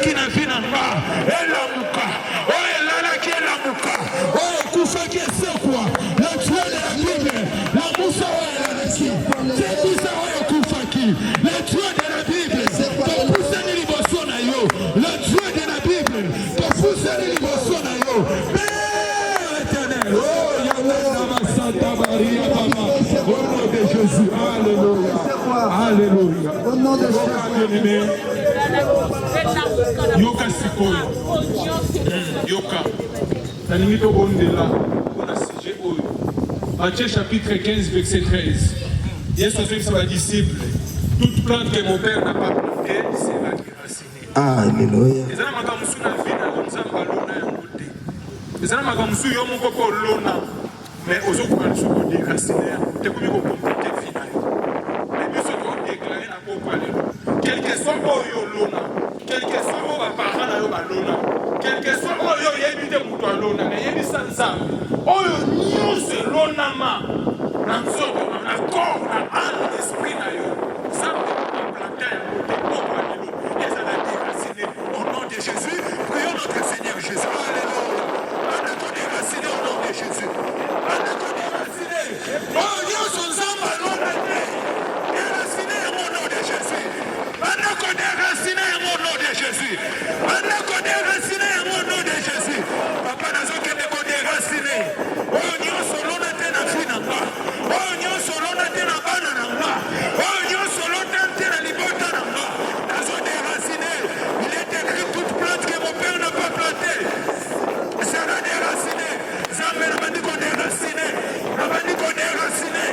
qui n'a vu n'a pas, et l'amuka, oh et là qui est l'amuka, oh kufa qui est ce quoi, le Dieu de la Bible, la moussa ouais qui, c'est tout ça ouais kufa qui, le Dieu de la Bible, ton pousse ni liboso na yo, le Dieu de la Bible, ton pousse ni liboso na yo, Père éternel, oh Yahweh Santa Maria Baba, au nom de Jésus, alléluia, alléluia, au nom de Jésus. Yoka sikoyo yoka nalingi tobondela mpona sujet oyo Matthieu chapitre 15 verset 13 Yesu azokisa badisciple toute plante que mon père n'a pas plantée sera déracinée. Alléluia. Eza na makambo mosusu na vie na yo nzambe alona yango te eza na makambo mosusu yo moko mpo olona mais ozokoka lisusu kodéracine yango te komi kokomplete vie na yo mais biso todeklare na pokwa lelo quelque soit oyo olona quelque soit oyo baparent na yo balona quelque soit oyo oyebi te moto alona mais yebisa nzambe oyo nyonso elonama na nzoto na corps na âme esprit na yo nzambe aplanta yango te pokwa lelo ezala déracine au nom de Jésus. Prions notre Seigneur Jésus. Alléluia. Andako déracine au nom de Jésus. Andako déracine oyo nyonso nzambe alona te déracine au nom de Jésus. Andako déracine au nom de Jésus. Andako déracine au nom de Jésus. Papa nazokende kodéracine oyo nyonso olona te na vie na nga oyo nyonso olona te na bana na nga oyo nyonso olona te na libota na nga nazodéracine. Il est écrit toute plante que mon père n'a pas plantée sera déracinée. Nzambe nabandi kodéracine nabandi kodéracine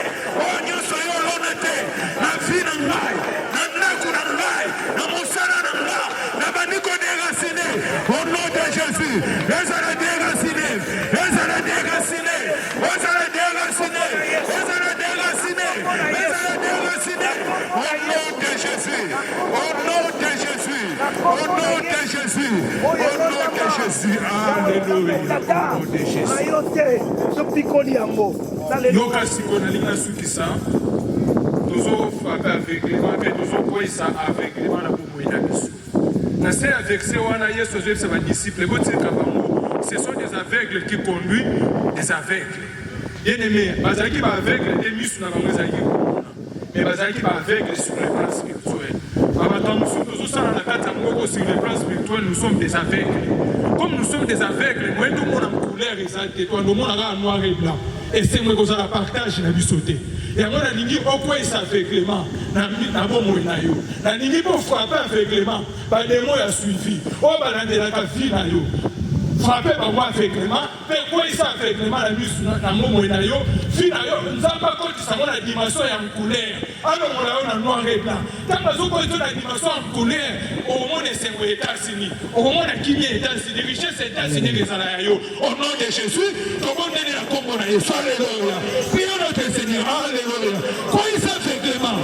oyo nyonso yo olona te na vie na ngai na ndako na ngai na mosala na nga nabandi kodéracine au nom de Jésus. Ezala déracine ezala déracine ezala déracine ezala déracine ezala déracine au nom de Jésus au nom de Jésus au nom de Jésus au nom de Jésus. Alléluia. Au nom de Jésus. Yoka siko nalinga sukisa tozo frappe aveuglement mais tozo koisa aveuglement na bomoi na biso na se aveugle wana Yesu azobisa badisciple botika bango ce sont des aveugles qui conduisent des aveugles. Bien aimé bazalaki ba aveugle te misu na bango ezalaki komona mais bazalaki ba aveugle sur le plan spirituel. Abato mosusu tozosala na kati ya moko sur le plan spirituel nous sommes des aveugles. Comme nous sommes des aveugles moye tomona couleur ezalaki to ndomona kaka noir et blanc et c'est moi kozala partage na biso te yango nalingi okweyisa aveuglement na bomoi na yo nalingi mpo frappe aveuglement bademo ya suivi oyo balandelaka vie na yo frappe bango aveuglement mpe kweyisa aveuglement na biso na bomoi na yo vie na yo nzambe akotisango na dimension ya couleur alongola yo na noir et blanc ntango azokoyisa na dimension ya couleur okomona esengo États-Unis okomona kimia États-Unis richesse États-Unis ezala ya yo au nom de Jésus tobondeli na kombo na Yesu. Alléluia. Prions notre Seigneur. Alléluia. Kweyisa aveuglement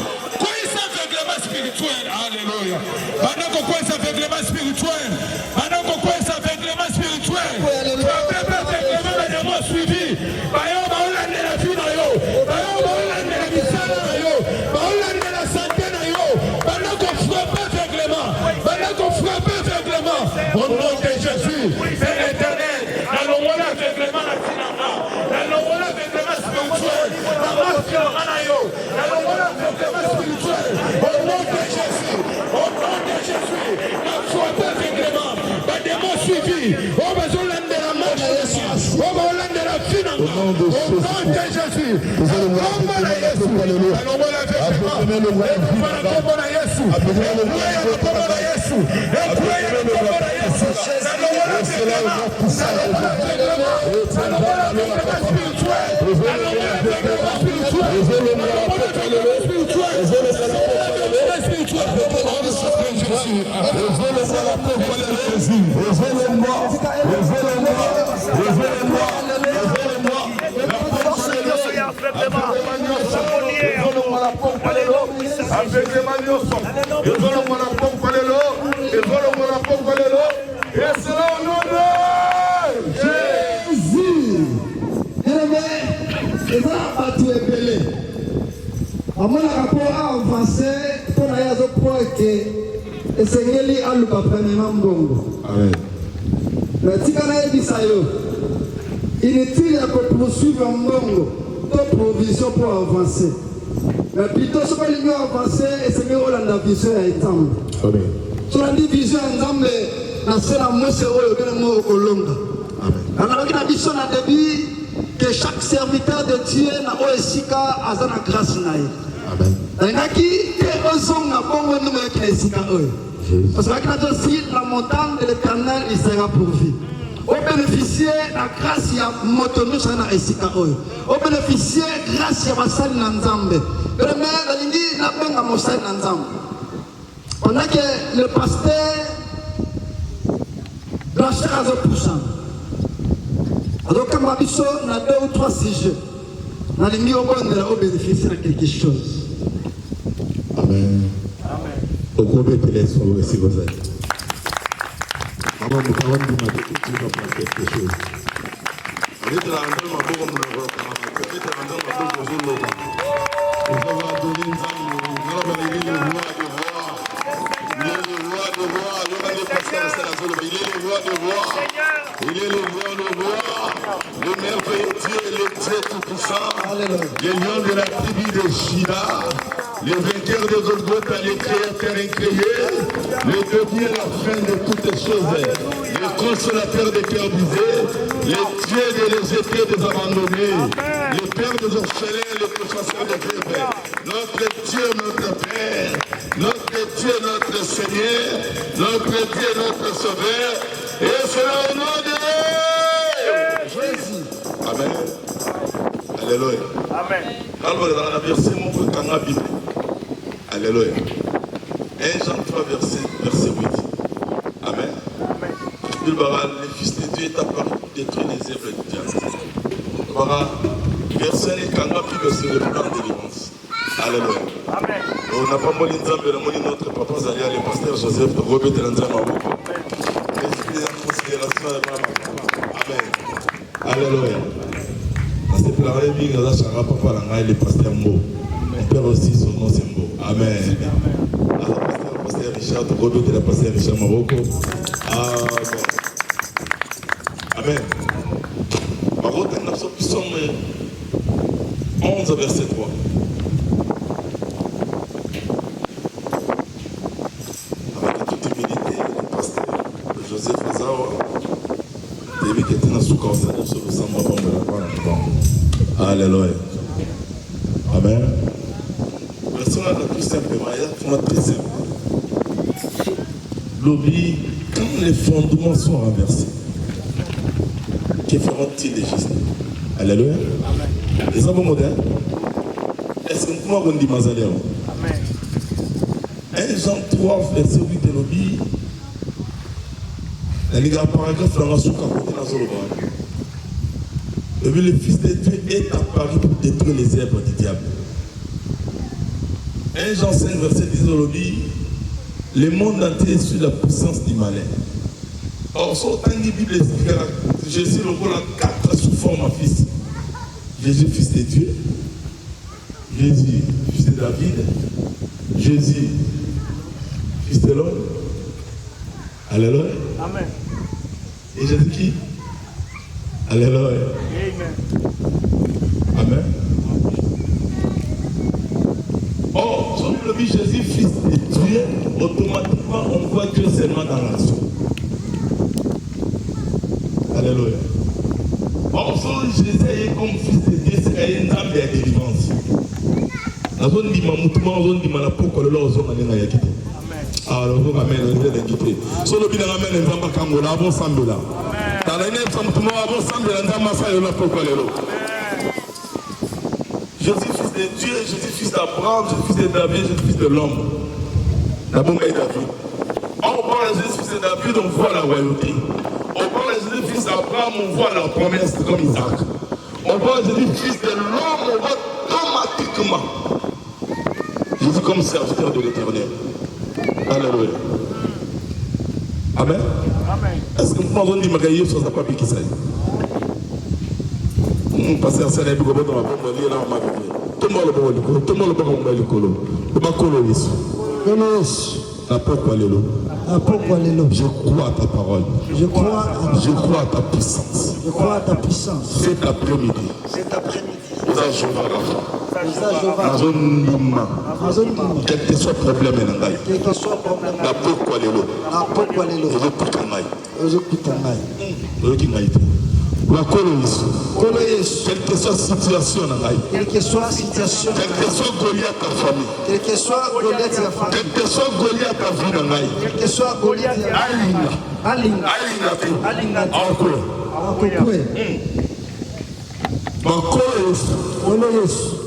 spirituel. Alléluia. Bandako kweyisa aveuglement spirituel. Bandako kweyisa aveuglement spirituel. Frappe aveuglement na demo suivi. Bayo baolandela vie na yo. Bayo baolandela misala na yo. Baolandela santé na yo. Bandako frappe aveuglement. Bandako frappe aveuglement. Au nom de Jésus. Père éternel. Nalongola aveuglement na finanga. Nalongola aveuglement spirituel. Nalongola aveuglement spirituel. Au nom de Jésus. Au nom de Jésus. Na frappe aveuglement. Bademo suivi. Oh bazolandela marche na Yesu. Oh baolandela finanga. Au nom de Jésus. Kombo na Yesu. Nalongola aveuglement. Ekupana kombo na Yesu. Ekuya kombo na Yesu. Ekuya kombo na Yesu. Nalongola aveuglement. Nalongola aveuglement. Nalongola aveuglement spirituel. Nalongola aveuglement spirituel. Nalongola aveuglement spirituel. À mon rapport à avancer, pour aller à ce point que et Sengeli a le premièrement bongo. Amen. Mais Tikana et Bisayo, inutile à poursuivre un bongo, de provision pour avancer. Mais plutôt, ce que l'union avancer, et c'est mieux la vision à étendre. Amen. Sur la division, ensemble, la seule amour, c'est le mot au Colombe. Amen. Alors, la vision a début que chaque serviteur de Dieu n'a pas aussi qu'à la grâce. Amen. Parce que la montagne de l'Éternel, il sera pourvu. Au bénéficier la grâce ya motono sana esika oyo. Au bénéficier grâce ya basali na Nzambe. Vraiment la lingi na benga mosali na Nzambe. On a que le pasteur blanchir à 100%. Alors comme biso na 2 ou 3 sujets. Na lingi au bénéficier de quelque chose. Amen. Au combien de téléphone aussi vous êtes? Maman, vous pouvez me dire que tu vas faire quelque chose. Vous êtes là, vous êtes là, il est le roi, le merveilleux Dieu, le Dieu tout-puissant, le lion de la tribu de Juda, le vainqueur des Golgotha, le créateur incréé, le début et la fin de toutes choses, le consolateur des cœurs brisés, le Dieu des légèretés des abandonnés, le Père des orphelins, le pourchasseur des veuves, notre Dieu, notre Père, notre Dieu, notre Seigneur, notre Dieu, notre Sauveur, et c'est le nom de Jésus. Amen. Alléluia. Amen. Alors, dans la verset, mon frère, quand la Bible. Alléluia. 1 Jean 3, verset 8. Amen. Amen. Le Fils de Dieu est apparu pour détruire les œuvres du diable. Voilà. Verset quand la Bible se le plan de délivrance. Alléluia. Amen. On n'a pas moli notre papa Zalia, le pasteur Joseph, Robert de l'Anzama. Amen. Alléluia. Dans ce plan, il y a un papa, le pasteur Mo. Mon père aussi, son nom c'est Mo. Amen. Le pasteur Richard, Robert de la pasteur Richard Marocco. Amen. Amen. Par contre, nous sommes 11 verset 3. Avec toute humilité, le pasteur Joseph Azawa, David qui était dans ce corps, sur le samba de la Alléluia. Amen. Version la plus simplement, il y a très simple. L'oubli, quand les fondements sont renversés, que feront-ils les justes? Alléluia. Les hommes modernes, est-ce que nous avons dit Mazaléo? Amen. 1 Jean 3, verset 8 de l'oubli. Il y a un paragraphe dans la souka côté dans le bas. Le Fils de Dieu est apparu pour détruire les œuvres du diable. 1 Jean 5, verset 10 de l'oubli. Le monde entier est sous la puissance du malin. Or, sur la Bible explique Jésus le rôle en 4 sous forme fils. Jésus, fils de Dieu. Jésus, fils de David. Jésus, fils de l'homme. Alléluia. Amen. Et Jésus qui? Alléluia. Amen. Amen. Or, sur le vie Jésus, fils de Dieu, automatiquement on voit Dieu seulement dans l'action. Alléluia. Or, sur Jésus est comme fils de Dieu, c'est une âme de délivrance. La zone dit Mamoutouma, la zone dit Malapoko, le lot, zone de Yakité. Ah, le zone amène le Yakité. Sur le bilan amène le Zamba Kango, la bon Sambola. Dans la nef, Samoutouma, la bon Sambola, la Massa et la Poko, le lot. Jésus, fils de Dieu, Jésus, fils d'Abraham, Jésus, fils de David, Jésus, fils de l'homme. La bombe est David. On parle de Jésus, fils de David, on voit la royauté. On parle de Jésus, fils d'Abraham, on voit la promesse comme Isaac. On parle de Jésus, fils de l'homme, on voit automatiquement Jésus comme serviteur de l'Éternel. Alléluia. Amen. Amen. Est-ce que nous pouvons dire que Dieu soit pas piqué ça? Pasteur Sala Bigo dans la bombe liée là en Marie. Tout le monde le bon, tout le monde le bon, le colo. Le colo ici. Pourquoi Lélo? Je crois à ta parole. Je crois à ta puissance. Je crois à ta puissance. Cet après-midi. Quel que soit le problème, pourquoi Lélo? Quelle que soit la situation, quelle que soit la situation, quelle que soit Goliath ta famille, quelle que soit Goliath ta famille, quelle que soit Goliath ta vie, quelle que soit Goliath ta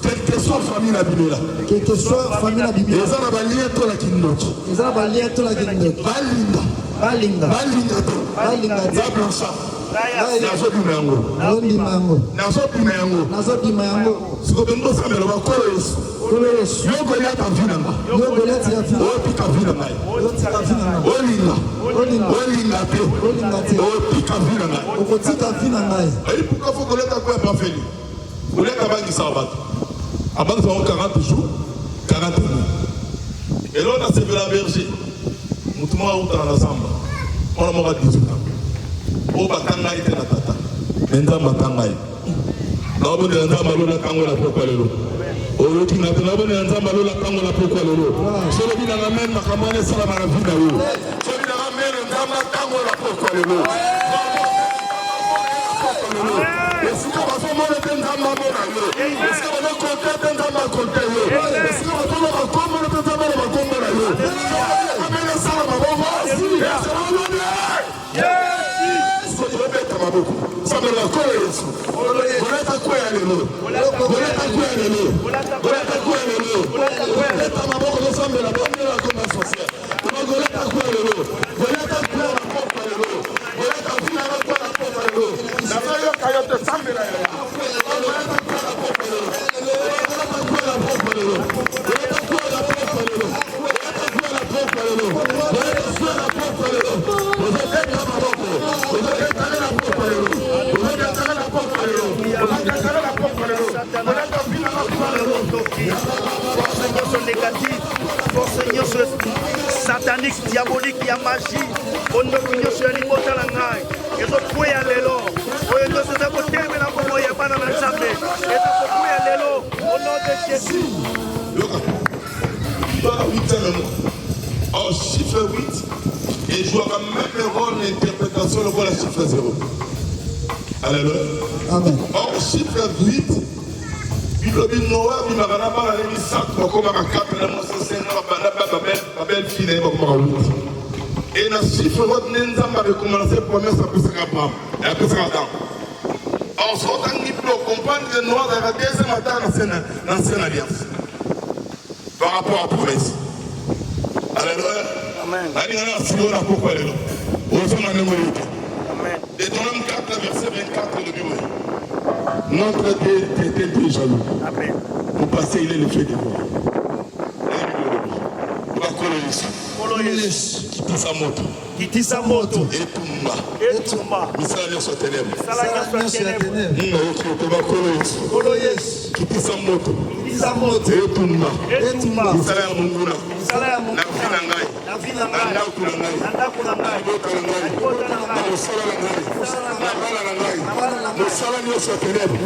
quelle que soit famille la Bible, quelle que soit famille la Bible, les gens ont lié tout la kindoki, les gens ont lié tout la kindoki, balinga avant 40 jours, 40 nuits. Et là, on a servi la berger. Nous sommes ensemble. On a 18 ans. On va t'engager dans la tata. Maintenant, on va t'engager. Là, on va t'engager la tango la pourquoi le lot. On va t'engager la tango la pourquoi le lot. Je vais dire la même, ma camarade, ça va la vie de l'eau. Je vais dire la même, la tango la pourquoi le lot. Est-ce que va faire mon état dans ma bonne allure? Est-ce que va compter dans ma compte? Est-ce que va faire mon combo dans ma combo allure? Amène ça à ma bonne voix. Ça me la colle. Voilà quoi aller l'eau. Voilà quoi aller l'eau. Voilà quoi aller l'eau. Voilà ma bonne ça me la bonne la comme associé. Voilà quoi aller l'eau. Voilà quoi la porte aller l'eau. Voilà ta vie la quoi la porte aller l'eau. La meilleure caillotte de sambe là. Force négative, force satanique, diabolique, il y a magie. On ne peut pas se limiter à la ngaï. Et donc, pour y aller là, on ne sait pas terminer la pompe, il n'y a pas dans la jambe. Et donc, pour y aller là, au nom de Jésus. En chiffre 8, et jouera même le rôle d'interprétation, le rôle à chiffre 0. Alléluia. Amen. En chiffre 8, il Noah, il m'a rappelé les sacs, comme un cap, ma belle fille, et dans le chiffre 8, nous avons commencé à promesse à Abraham et à Adam. En sortant, il faut comprendre que Noah a la deuxième attaque dans l'ancienne alliance. Par rapport à la promesse. Alléluia. Amen. Deutéronome 4, verset 24, le Bible. Notre Dieu est jaloux. Amen. Pour passer, il est le fait de voir. Kitisa moto. Etumba. Misala nyoso ténèbres. Kitisa moto. Etumba. Misala ya munguna. Na vina ngai. Na kuna ngai. Na musala na ngai. Na bala na ngai. Musala nyoso ténèbres.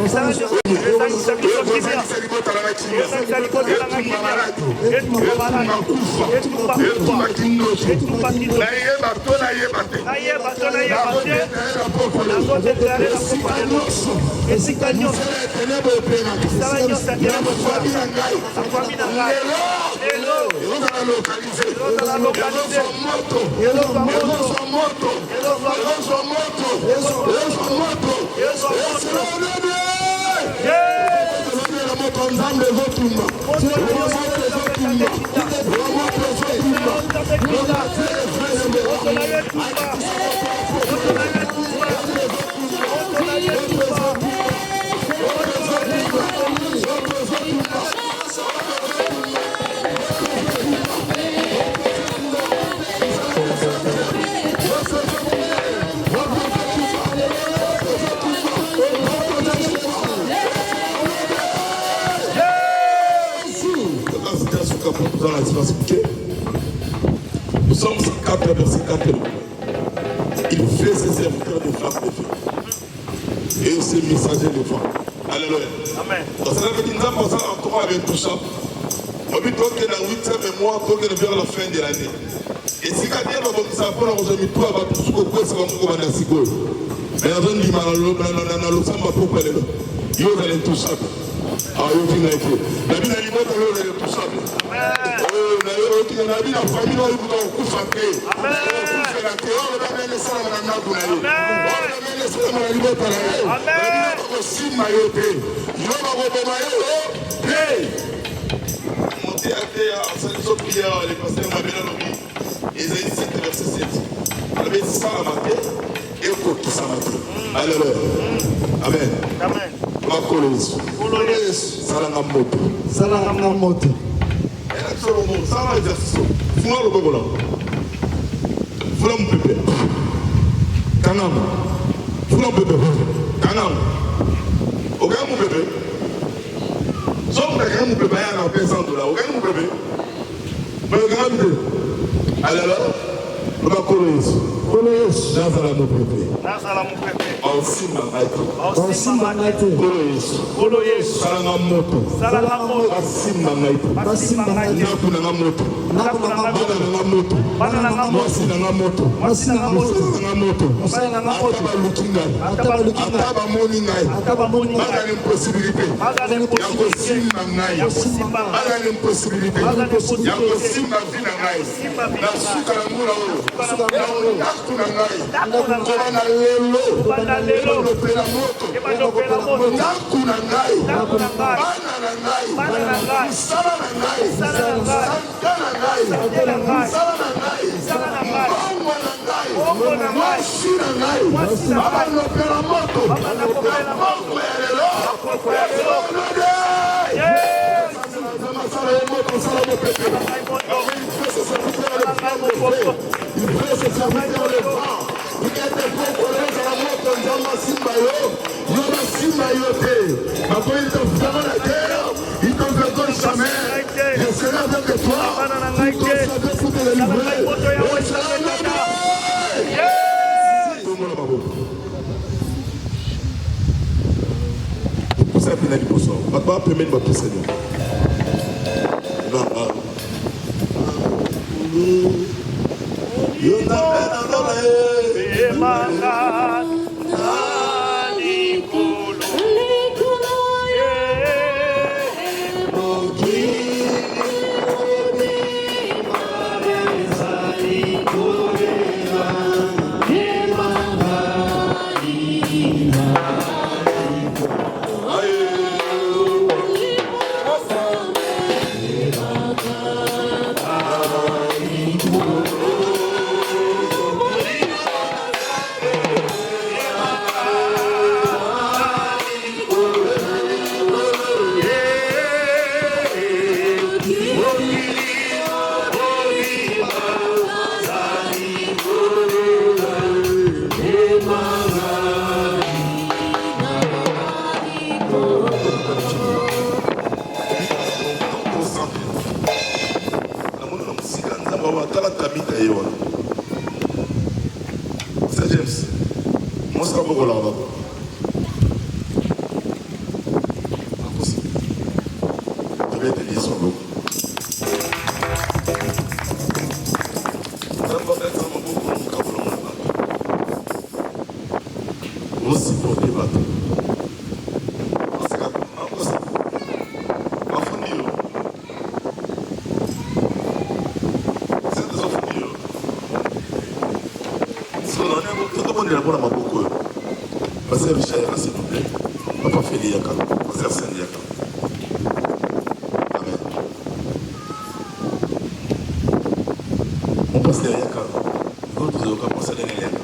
traverser 4 km. Il fait ses serviteurs de flammes de feu. Et ses messagers de vent. Alléluia. Amen. Donc ça veut dire que nous avons passé encore avec tout ça. On dit donc que dans 8e mois, donc vers la fin de l'année. Et si quand il y a ça pour aujourd'hui tout avoir tout ce que c'est comme on a signé. Mais dans un dimanche dans le samba pour parler là. Yo dans les tout ça. Ah yo qui n'a été. La vie n'a pas dans le tout ça. Oh na yo qui n'a vie la famille là vous dans coup faké. Amen. On fait la théorie on va mettre ça dans la nappe là. On va mettre ça dans la liberté là. Amen. On si mayoté. Yo va retomber yo. Hey. Monter à terre, cette prière les pasteurs m'a bien lobby. Ésaïe 7 verset 7. On avait ça à matin et au qui ça matin. Alléluia. Amen. Amen. Makoloso. Salanga moto. Salanga moto. Ça va exercice. Fuma le bobola. Fula mpebe. Kanam. Fula mpebe. Kanam. Oga mpebe. Somme de mpebe ya na pesa $100. Oga mpebe. Mais oga mpebe. Alléluia. Makoloso. Koloso. Nazala mpebe. Nazala mpebe. Osima maito. Osima maito. Koloso. Salanga moto. Salanga moto. Osima maito. Osima maito. Nakuna na moto. Nakuna na moto. Bana na moto. Bana na moto. Mwasi na moto. Mwasi na moto. Na moto. Mwasi na moto. Ataba lukinga. Ataba lukinga. Ataba moni ngai. Ataba moni ngai. Bana ni possibilité. Bana ni possibilité. Yakosimba ngai. Yakosimba. Bana ni possibilité. Bana ni possibilité. Yakosimba vina ngai. Na suka na mula oyo. Nakuna ngai. Nakuna ngai. Kobana lelo. Kobana lelo. Lopela moto. Lopela moto. Nakuna ngai. Nakuna ngai. Bana na ngai. Bana na ngai. Sala na ngai. Sala na ngai. Sala na ngai. Sala na ngai. Sala na ngai. Sala na ngai. Bongo na ngai. Bongo na ngai. Mwasi na ngai. Mwasi na ngai. Baba lopela moto. Baba lopela moto. Bongo ya lelo. Bongo ya lelo. Sala ya moto. Sala ya moto. Il fait se servir le vent. Il fait se servir le vent. Il est des bons collègues à la moto. Njama simba yo. Yoma simba yo te. Après il te fera la terre. Il te vergonne jamais. Je serai avec toi. Pour conserver pour te délivrer. Et je serai avec toi. Vous avez bien dit pour ça. Papa, permet de me pousser. Non, non. C'est James. Moi, c'est pas beaucoup là-bas. Je vais te dire son lot. Ça va mettre ça beaucoup dans mon câble là-bas. Aussi pour des bateaux. Passer Richard, s'il vous plaît. Papa Félix Yaka. Passer Saint Yaka. Amen. Mon pasteur Yaka. D'autres ont commencé à aller Yaka.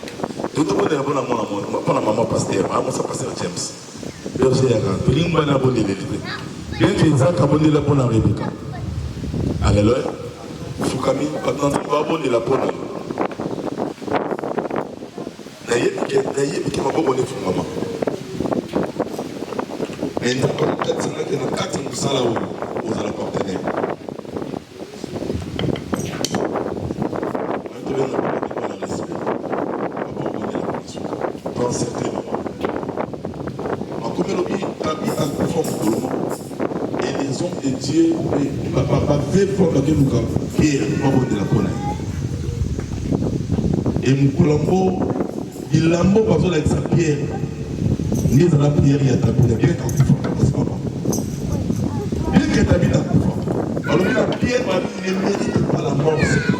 Tout le monde est bon à moi. Pas la maman pasteur. Moi, c'est pasteur James. Berger Yaka. Tout le monde est bon de l'élite. Bien que Isaac a bon de la bonne à Rebecca. Alléluia. Fukami, maintenant, tu vas bon de la bonne. D'ailleurs, qui m'a pas bonné pour maman. Mais il n'y a pas de 400 là où vous allez partenaire. Et les hommes de Dieu, papa, fait prendre la pierre, pas de la connaître. Et mon coulambo, il l'a mot parce avec sa pierre. Ni dans la pierre, il y a ta pierre, bien qu'à c'est pas bien que ta vie t'a couvert. Alors la pierre, il ne mérite pas la mort, c'est pas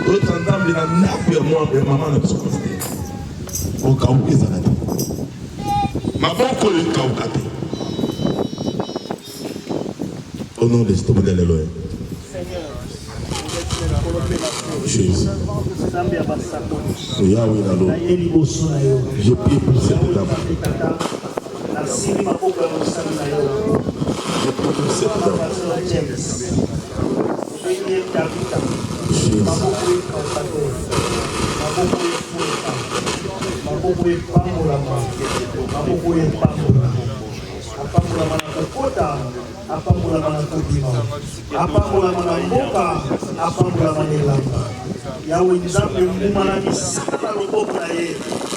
d'autres entendent il a nappé moi, mais maman n'a pas supporté. Au cas où ils en ont dit. Ma bonne collègue, au cas où. Au nom de Seigneur de l'Éloé. Jésus. Yahweh Nalo. Je prie pour cette dame. Je prie pour cette dame. Jésus. Yawe nzambe mumana misala loboko na ye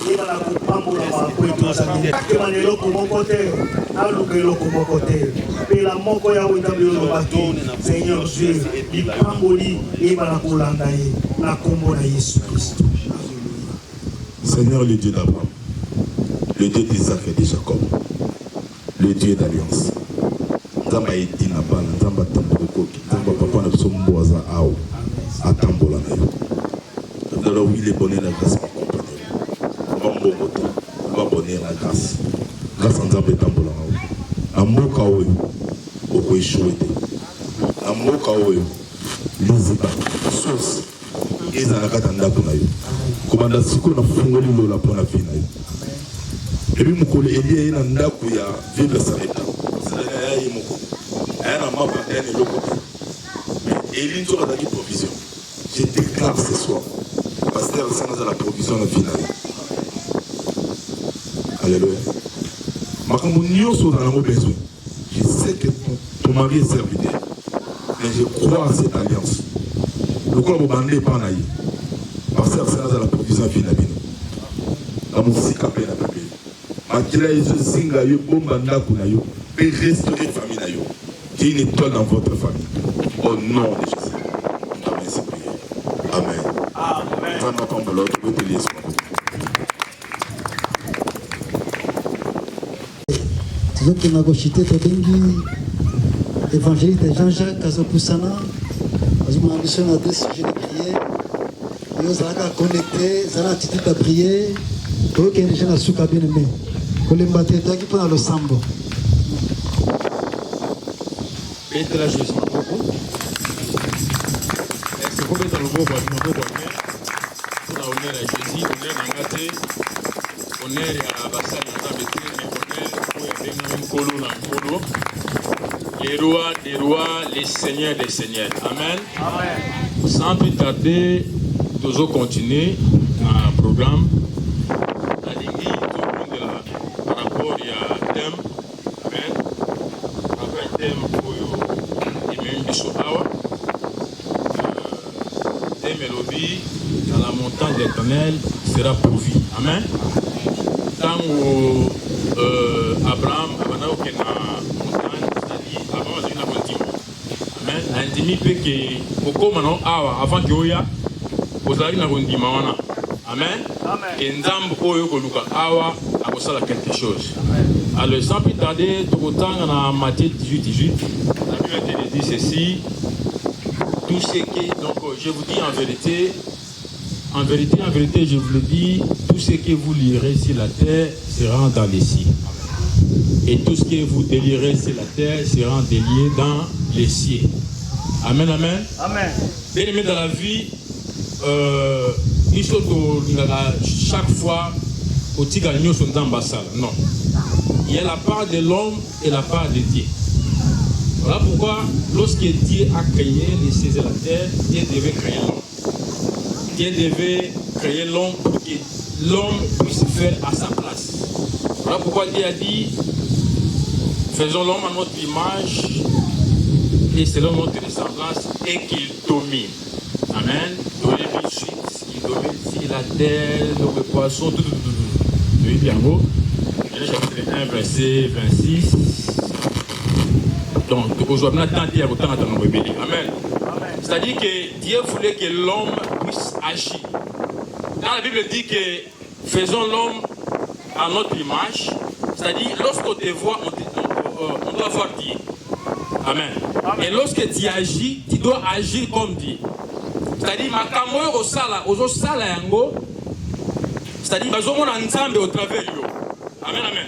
yebala kopambola makwetu akema na eloko moko te aluka eloko moko te mpela moko yawe nzambe olobaki Seigneur Dieu lipamboli yebala kolanda ye na kombo na Yesu Kristo. Seigneur le Dieu d'Abraham, le Dieu d'Isaac et de Jacob, le Dieu d'alliance. Nzamba etina bana nzamba tambola koki nzamba papa na biso mboza awo atambola na yo. Alors oui, les bonnets la grâce ma compagnie. On va m'emboter, on va bonner la grâce. Grâce à Nzambe tambola na yo. Amoka oyo oko échoué. Amoka oyo liziba source ezalaka ndako na yo. Komanda siko na fungoli lola pona vie na yo. Et puis mokolo elie na ndako ya vivre sareta. C'est-à-dire ya moko. Aya na mapa ene loko. Mais Elie nzoka daki provision. Je déclare ce soir. Pasteur, c'est dans la provision de la vie. Alléluia. Je sais que ton mari est serviteur. Mais je crois à cette alliance. Le corps vous bandez pas naï. Pasteur, c'est dans la provision de la vie. La musique appelle la Bible. Makila Yesu zinga yo bomba ndaku na yo. Et restaurer famille na yo. Qu'il y ait une étoile dans votre famille. Au nom de Jésus. Amen. Amen. Qui m'a gochité Tobengi, évangéliste Jean-Jacques Kazopoussana, je m'en ambitionne à deux sujets de prière. Et vous allez connecter, vous allez attitude à prier, pour que les gens ne soient pas bien aimés. Pour les battre, toi qui prends le sambo. Et de la justice, c'est combien dans le beau bois, pour la honneur à Jésus, honneur à Ngate, honneur à Bassal, les rois des rois, les seigneurs des seigneurs. Amen. Amen. Sans plus tarder, nous allons continuer le programme. La ligne par rapport à thème. Amen. Après thème pour le Bishoawa. Thème et lobby dans la montagne de l'Éternel sera pourvu. Amen. Tant Abraham a montagne, c'est-à-dire avant une abondime. Amen. L'intimi fait que au comment avant que oya vous allez na bondima wana. Amen. Et nzambe oyo koluka awa akosala quelque chose. Alors sans plus tarder, autant dans Matthieu 18, la Bible dit ceci. Tout ce qui donc je vous dis en vérité, je vous le dis, tout ce que vous lirez sur la terre sera dans les cieux. Et tout ce que vous délirez sur la terre sera délié dans les cieux. Amen, amen. Amen. Bien aimé dans la vie, il faut chaque fois au Tigagnon sont dans Bassal. Non. Il y a la part de l'homme et la part de Dieu. Voilà pourquoi, lorsque Dieu a créé les cieux et la terre, Dieu devait créer l'homme. Dieu devait créer l'homme pour que l'homme puisse faire à sa place. Voilà pourquoi Dieu a dit, faisons l'homme à notre image et selon notre ressemblance et qu'il domine. Amen. Il domine sur la terre, les poissons, tout. Genèse chapitre 1, verset 26. Donc, aujourd'hui, on a tenté à autant attendre le bébé. Amen. C'est-à-dire que Dieu voulait que l'homme puisse agir. Quand la Bible dit que faisons l'homme à notre image, c'est-à-dire lorsqu'on te voit, on doit voir Dieu. Amen. Et lorsque tu agis, tu dois agir comme Dieu. C'est-à-dire, makambo au sala, yango. C'est-à-dire, bazomon ensemble au travers yo. Amen, amen.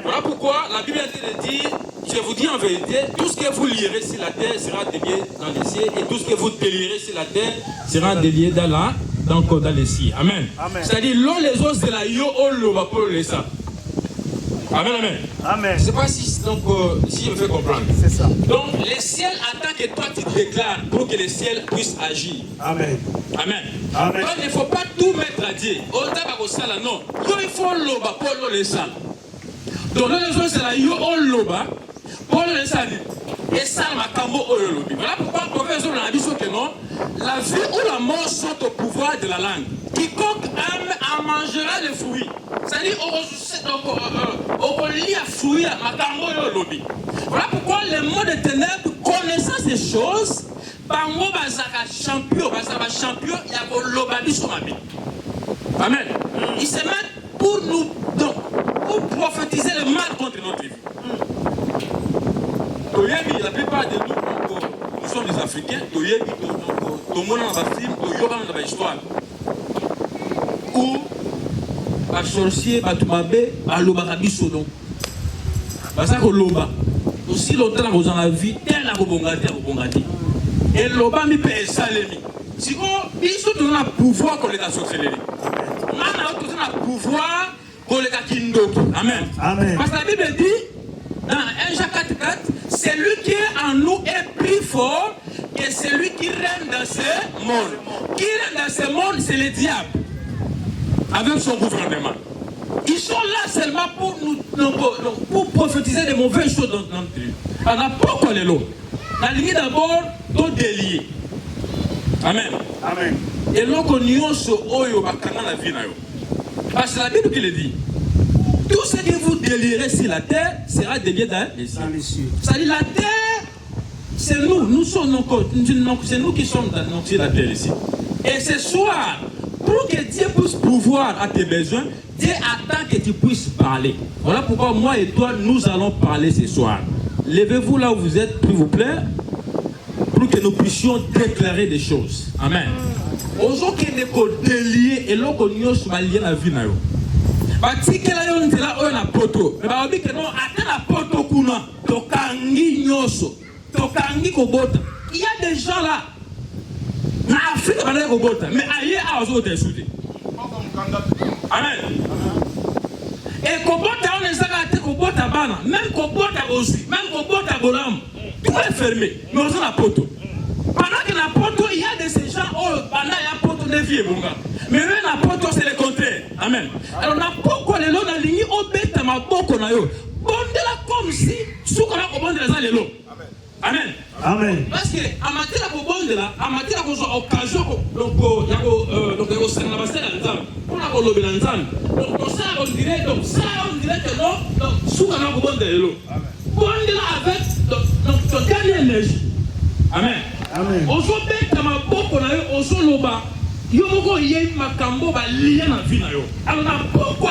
Voilà pourquoi la Bible a dit, je vous dis en vérité, tout ce que vous lierez sur la terre sera délié dans les cieux, et tout ce que vous délierez sur la terre sera délié dans les cieux. Amen. C'est-à-dire, l'on les os de la yo, on le va pour les ça. Amen, amen. Amen. Je ne sais pas si, si je me fais comprendre. C'est ça. Donc, le ciel attend que toi tu te déclares pour que le ciel puisse agir. Amen. Amen. Amen. Donc, il ne faut pas tout mettre à Dieu. Non. Il faut l'oba pour le sal. Donc, les autres, c'est la yo, on l'oba pour le sal. Et ça, ma cambo, on le lobby. Voilà pourquoi le professeur a dit que non. La vie ou la mort sont au pouvoir de la langue. Quiconque aime en mangera les fruits. C'est-à-dire, on lit à fruits, ma cambo, on le lobby. Voilà pourquoi les mots de ténèbres, connaissant ces choses, bango bazaka champion, il y a un lobby sur ma vie. Amen. Ils se mettent pour nous, donc, pour prophétiser le mal contre notre vie. La plupart de nous sommes des Africains, tout le monde dans la film, tout le monde dans l'histoire. Où les sorciers, les toumabés, les lobarabiso, donc. Parce que loba, aussi longtemps que vous en avez vu, tel que vous bongati. Et loba mi peut salémi. Si vous, ils sont dans le pouvoir qu'on les a sorcelés. On a le pouvoir qu'on les a kindoki. Amen. Amen. Parce que la Bible dit, dans 1 Jean 4:4, celui qui est en nous est plus fort que celui qui règne dans ce monde. Qui règne dans ce monde, c'est le diable. Avec son gouvernement. Ils sont là seulement pour prophétiser des mauvaises choses dans notre vie. On n'a pas quoi les lots. La ligne d'abord, tout délié. Amen. Amen. Et l'on connaît ce oyo bakana la vie. Parce que la Bible qui le dit. Tout ce que vous délirez sur la terre sera délié dans les cieux. C'est-à-dire la terre, c'est nous. Nous sommes c'est nous qui sommes dans la terre ici. Et ce soir, pour que Dieu puisse pouvoir à tes besoins, Dieu attend que tu puisses parler. Voilà pourquoi moi et toi, nous allons parler ce soir. Levez-vous là où vous êtes, s'il vous plaît, pour que nous puissions déclarer des choses. Amen. Aujourd'hui, nous sommes déliés et nous sommes liés à la vie. Batikela yo ndela oyo na poto. Mais ba obi que non ata na poto kuna tokangi nyoso. Tokangi kobota. Il y a des gens là na Afrique bana kobota mais ailleurs à ozo te souté. Amen. Et kobota on ezaka te kobota bana, même kobota bozui, même kobota bolam. Tout est fermé. Mais on na poto. Pendant que na poto il y a de ces gens oh bana ya poto de vie bonga. Mais eux na poto c'est le contraire. Amen. Alors na pourquoi les lots na ligne obeta maboko na yo. Bondela comme si soukona ko bondela za lelo. Amen. Amen. Parce que amatela ko bondela, amatela ko occasion donc yako sana basela nzambe. Pona ko lobela nzambe. Donc ça on dirait que non donc soukona ko bondela lelo. Bondela avec donc ton dernier énergie. Amen. Amen. Ozo beta maboko na yo ozo loba. Yomoko yé makambo ba lié na vie na yo. Alors pourquoi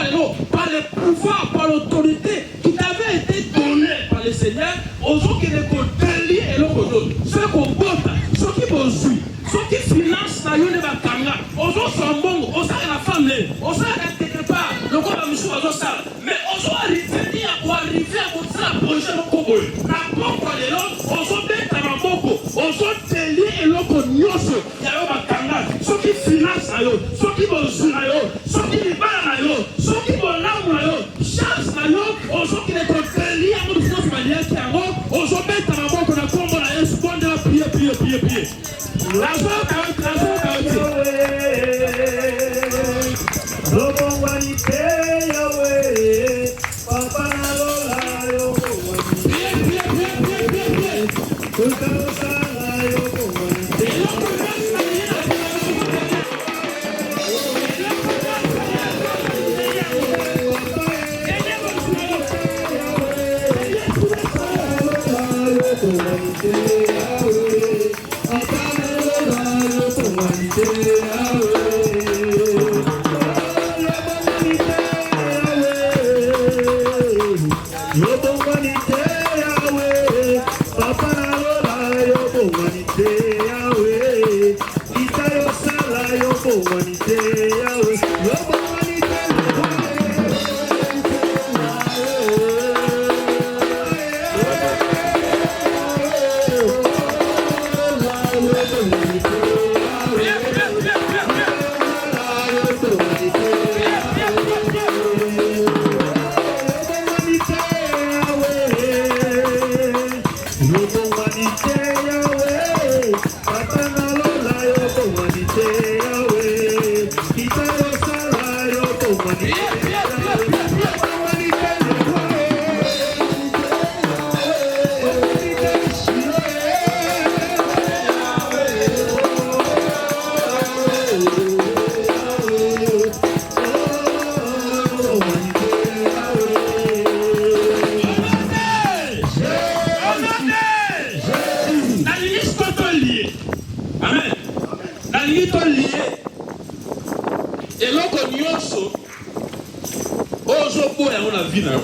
par le pouvoir, par l'autorité qui t'avait été donnée par le Seigneur, aux gens qui ne comptent lier et l'autre chose. Ceux qui votent, ceux qui posent, ceux qui financent la yone bakanga, aux gens sont bons, aux gens la femme, aux gens quelque part, le corps va me choisir ça. Mais aux gens arriver à votre ça, projet le cobo. La pourquoi les autres, aux gens d'être à ma boko, aux gens lier et l'autre nyoso, y a bakanga, ceux qui financent na yo, ceux qui posent na yo, ceux qui libèrent na yo, ceux qui vont là na yo, chance na yo, aux gens qui ne comptent lier à notre finance manière qui a aux gens d'être à ma boko na combo na yo, se de la prier. La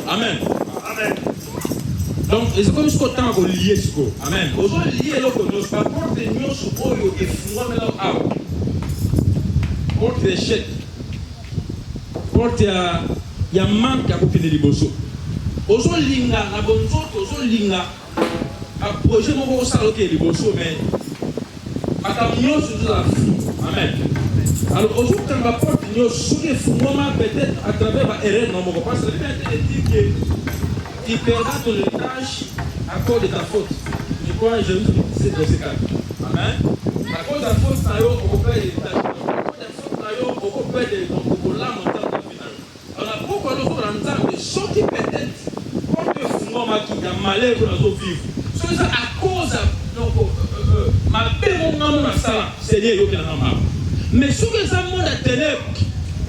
Amen. Amen. Donc, c'est comme ce qu'on t'a lié. Amen. Aujourd'hui, lié là, par contre, nous sommes et fouillons là, porte échec, porte ya manque à couper les bossos. Aujourd'hui, linga, la bonne chose, aujourd'hui linga, à projet mon ça ok les bossos, mais à ta mieux sur la fou. Amen. Alors aujourd'hui, quand on va porter nous sur les fouillements, peut-être à travers la erreur, non, mon parce que le dit que tu perdras ton héritage à cause de ta faute. Je crois que je vais c'est dans ces cas. Amen. À cause de la faute, ça y est, on peut perdre l'héritage. À cause de la faute, ça y est, on peut perdre l'âme en temps de final. Alors pourquoi nous sommes dans le temps, ceux qui peut-être portent le fouillement qui a malheur pour nous vivre. C'est ça à cause de ma paix, mon nom, ma salle, c'est lié au Canada. Mais sous les amours de ténèbres,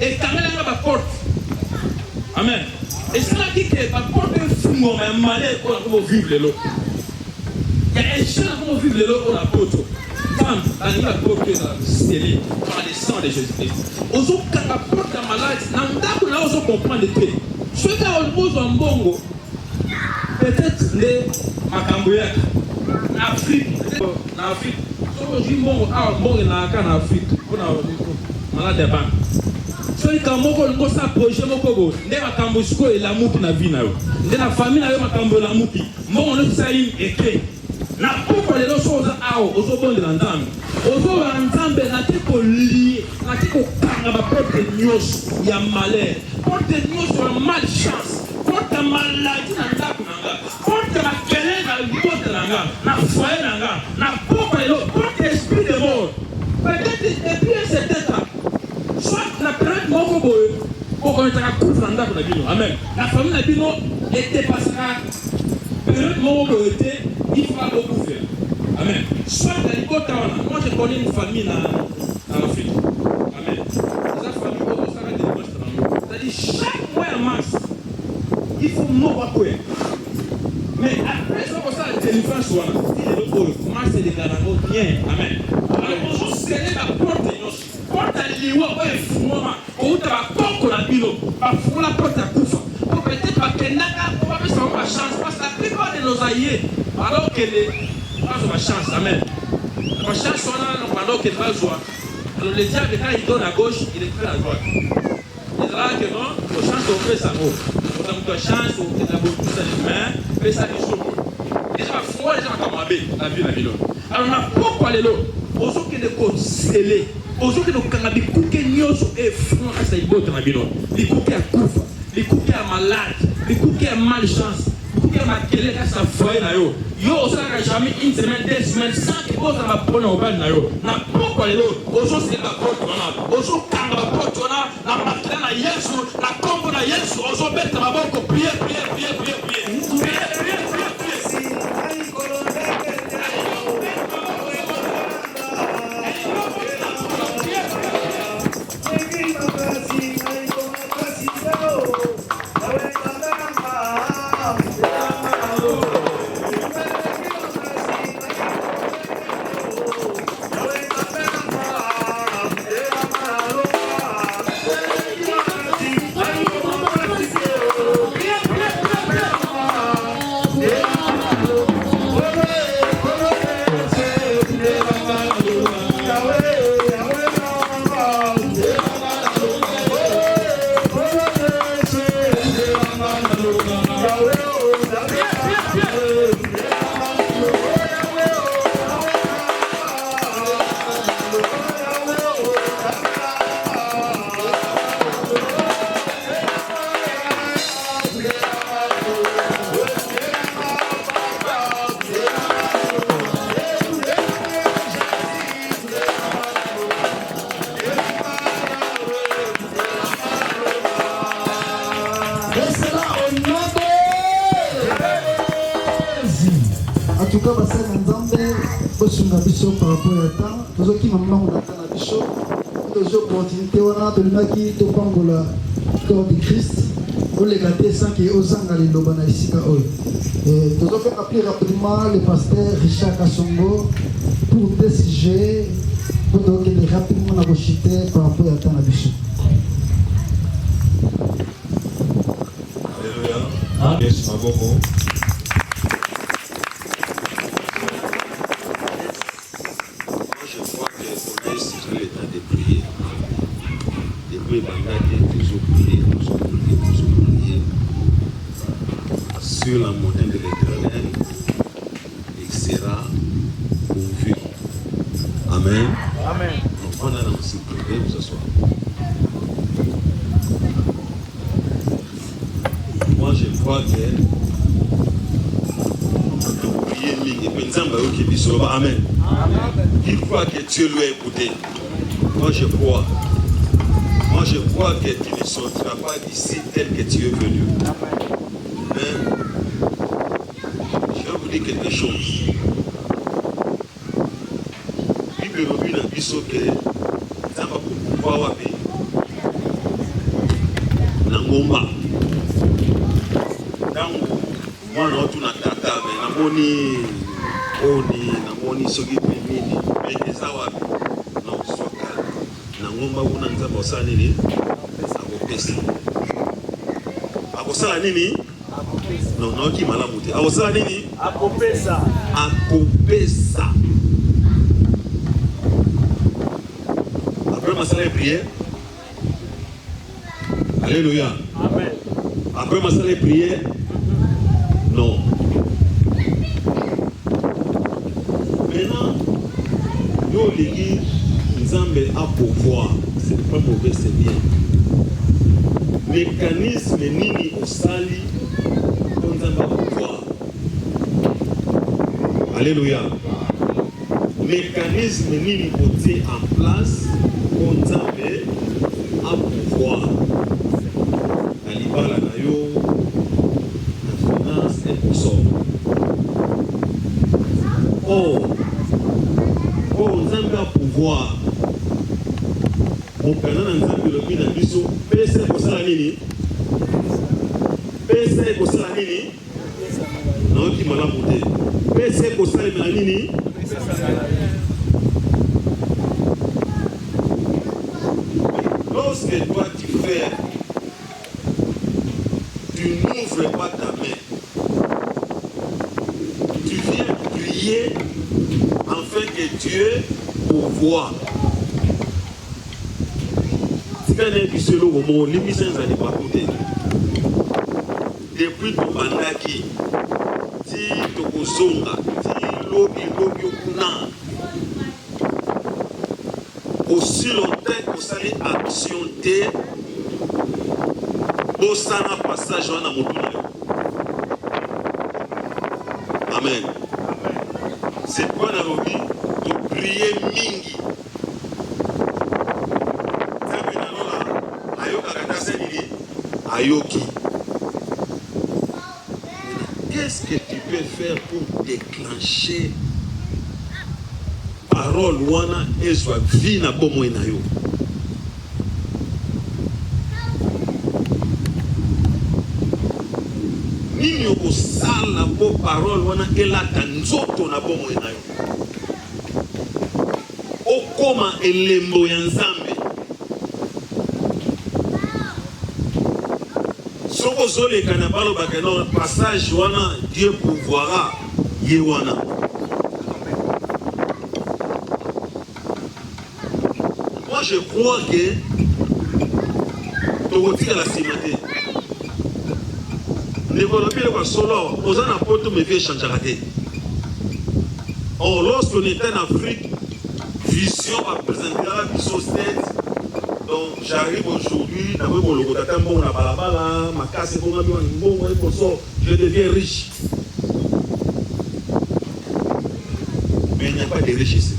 et quand même la porte. Amen. Et ça dit que la porte est fou, mais un malheur pour vivre l'eau. Il y a un chien pour vivre l'eau pour la porte. Femme, la porte est scellée par le sang de Jésus-Christ. Aujourd'hui, quand la porte est malade, on a aussi comprendre le paix. Ceux qui ont le mot en bongo, peut-être les Macamboyaks, en Afrique, aujourd'hui, bongo, en Afrique. Malade ban. So ni kamo ko ngo sa projet moko go. Ne makambo siko e la muki na vie na yo. Ne na famille na yo makambo la muki. Mbongo no sa yin eke. Na poko le no so za awo ozo bonde na ndambe. Ozo ba nzambe na te ko lié, na te ko kanga ba porte nyos ya malheur. Porte nyos ya malchance. Porte maladie na ndako nanga. Porte ma kele na libote nanga. Na foyer nanga. Na poko le no porte esprit de mort. Peut-être depuis un certain temps, soit la période moko boye, pour qu'on ait un coup de mandat pour la bino. Amen. La famille de bino était passée à période moko boye, il faut beaucoup faire. Amen. Soit la libote, moi je connais une famille en Afrique. Amen. Cette famille, on s'arrête de l'époque. C'est-à-dire, chaque mois en mars, il faut mourir quoi. Mais après, ça va ça, c'est une fin soit. Mars c'est des garanties. Amen. Alors, on sait la porte de nos porte à l'île, on va pas la bino, pour la porte à Koufa. Pour peut-être pas que Naka, on va faire ma chance, parce que la plupart de nos alliés, alors que les. Pas ma chance, amen. Ma chance, on a, alors que la joie. Alors, le diable, quand il donne à gauche, il est prêt à droite. Il dira que non, nos chances, on fait ça. On a une chance, on fait la bonne chose à l'humain, mais ça, il faut. Déjà, foi, déjà, on a la vie, la vie. Alors, on a pourquoi les lots. Aujourd'hui, les côtes scellées. Aujourd'hui, nous avons des couquets nyoso et front à cette botte na bino. Les couquets à coufa, les couquets à malade, les couquets à malchance, les couquets à maquiller à sa foyer na yo. Yo, on n'a jamais une semaine, 2 semaines, sans que vous avez un problème au bal na yo. Na pourquoi les lots. Aujourd'hui, c'est la porte on a. Aujourd'hui, quand la porte on a, la maquille na yesu, la combo na yesu. Aujourd'hui, bête ma bonne prier. Et c'est là au nom de... En tout cas, bassin Nzambe, bosunga biso par rapport à temps. Nous qui maman on attend la biso. Nous opportunités on a de l'aki to pangola corps de Christ. On les gâter sans que osanga les lobana ici ka oi. Et nous avons appelé rapidement le pasteur Richard Kassongo pour des sujets pour donc rapidement la bochité par rapport à temps la biso. Alléluia. Yes, maboko. Sur la montagne de l'Éternel, il sera pourvu. Amen. Amen. Donc on a dans ce privé ce soir. Moi je crois que prier et puis nous amen. Il croit que Dieu lui a écouté. Moi je crois. Moi je crois que tu ne sortiras pas d'ici tel que tu es venu. Mais je vais vous dire quelque chose. Bible dit dans Bisso que ça va pouvoir wapi. Nangomba. Dans moi non tout na tata mais namoni oni namoni soki pemini mais ça wapi. Non soit calme. Nangomba una nzamba osala nini? Akopesa. Akosala nini? Non, non, qui m'a la montée. Akosala nini? Akopesa. Akopesa. Après ma salle de prière. Alléluia. Amen. Après ma salle de prière. Non. Maintenant, nous l'église, nous avons à pouvoir. C'est pas mauvais, c'est bien. Mécanisme nini au sali, nous avons à pouvoir. Alléluia. Mécanisme nini au en place, nous avons à pouvoir. La libala na yo, la finance et tout ça. Oh, nous avons à pouvoir. Mon père n'a pas de l'opinion de l'issue. PC pour ça la nini. PC pour ça la nini. Non, qui m'a la montée. PC pour ça la nini. Lorsque toi tu fais, tu n'ouvres pas ta main. Tu viens prier afin que Dieu pourvoie. Depuis ton bandaki, ti tokozonga, ti lobi okuna. Aussi longtemps que ça les actions té, bosana passage wana motuna. Amen. C'est quoi la lobby? De prier mingi. Ayoki. Qu'est-ce que tu peux faire pour déclencher parole wana et soit vie na bomo na yo? Nini oko sala po parole wana elata nzoto na bomo na yo? Okoma elembo ya Nzambe. Zole kanabalo bakeno passage wana Dieu pourvoira yewana. Moi je crois que tokotika la simate. Développer le solo, aux en apporte mes vieux changerate. Or lorsqu'on était en Afrique, vision va présenter la vision tête. Donc j'arrive aujourd'hui, je deviens riche. Mais il n'y a pas de richesse.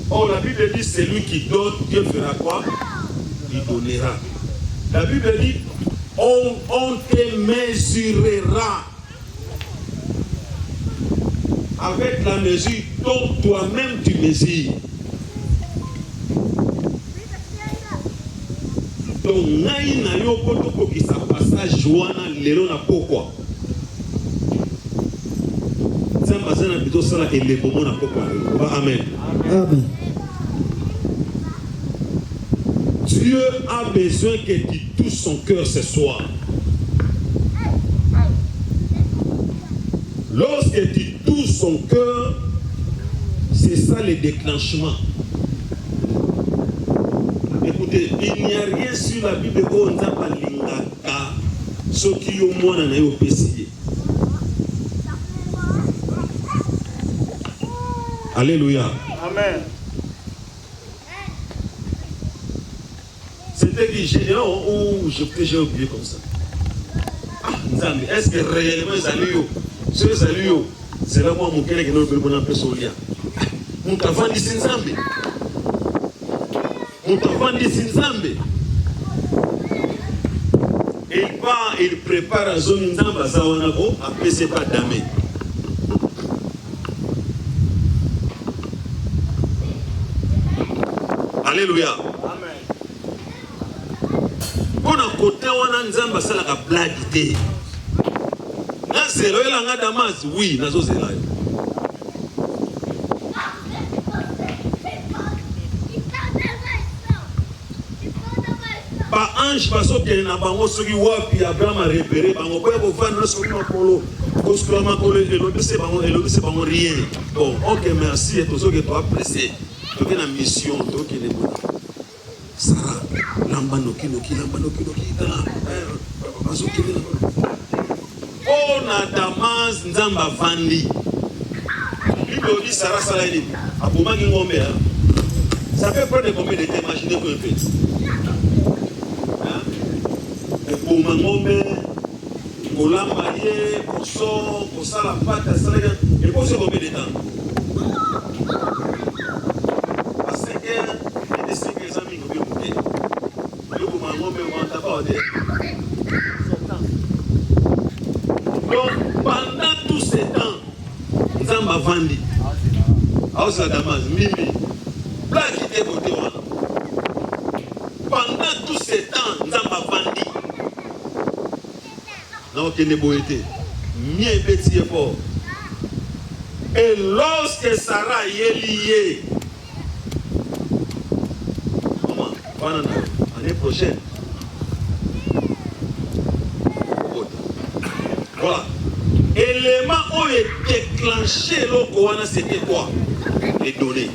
Or la Bible dit c'est lui qui donne, Dieu fera quoi? il donnera. La Bible dit, on te mesurera avec la mesure dont toi-même tu mesures. Donc, ngai na yo kotoko ki sa passage wana lelo na pokwa. Zamba zana bito sala elembo na pokwa. Amen. Amen. Dieu a besoin que tu touches son cœur ce soir. Lorsque tu touches son cœur, c'est ça le déclenchement. Écoutez, il n'y a rien sur la Bible où on n'a pas l'ingaka, ce qui au moins en a eu pécié. Alléluia. Amen. C'était du général ou j'ai oublié comme ça. Ah, est-ce que réellement ils allaient ceux allaient c'est là moi mon cœur qui nous fait bon peu solia. Mon tavandi sinzambe. Mon tavandi sinzambe. Il prépare la zone nzamba zawanako après c'est pas damé. Alléluia. On a côté on a nzamba sala ka blague té. Na zelo ela nga Damas oui nazo zela. Ba ange baso bien na bango soki wapi Abraham a repéré bango ko ko vendre soki makolo ko skula makolo elobi se bango rien. Bon, OK, merci et tous ceux qui t'ont apprécié. Tu es en mission, tu es bon. Sarah, lambanoki tala. On a Damas nzamba vandi. Bible dit Sarah Saladin. Aboma ngombe. Ça peut prendre combien de temps imaginer qu'on fait. Aboma ngombe, kolamba ye, koso, kosala pata salade. Et pour ce combien de temps? Donc, pendant tous ces temps, nous avons vendu. À Damas, Mimi, là qui était côté. Pendant tous ces temps, nous avons vendu. Donc, il est beau été. Mieux petit effort. Et lorsque Sarah est liée, l'année prochaine. Voilà. Élément où est déclenché l'Okoana, c'était quoi? Les données.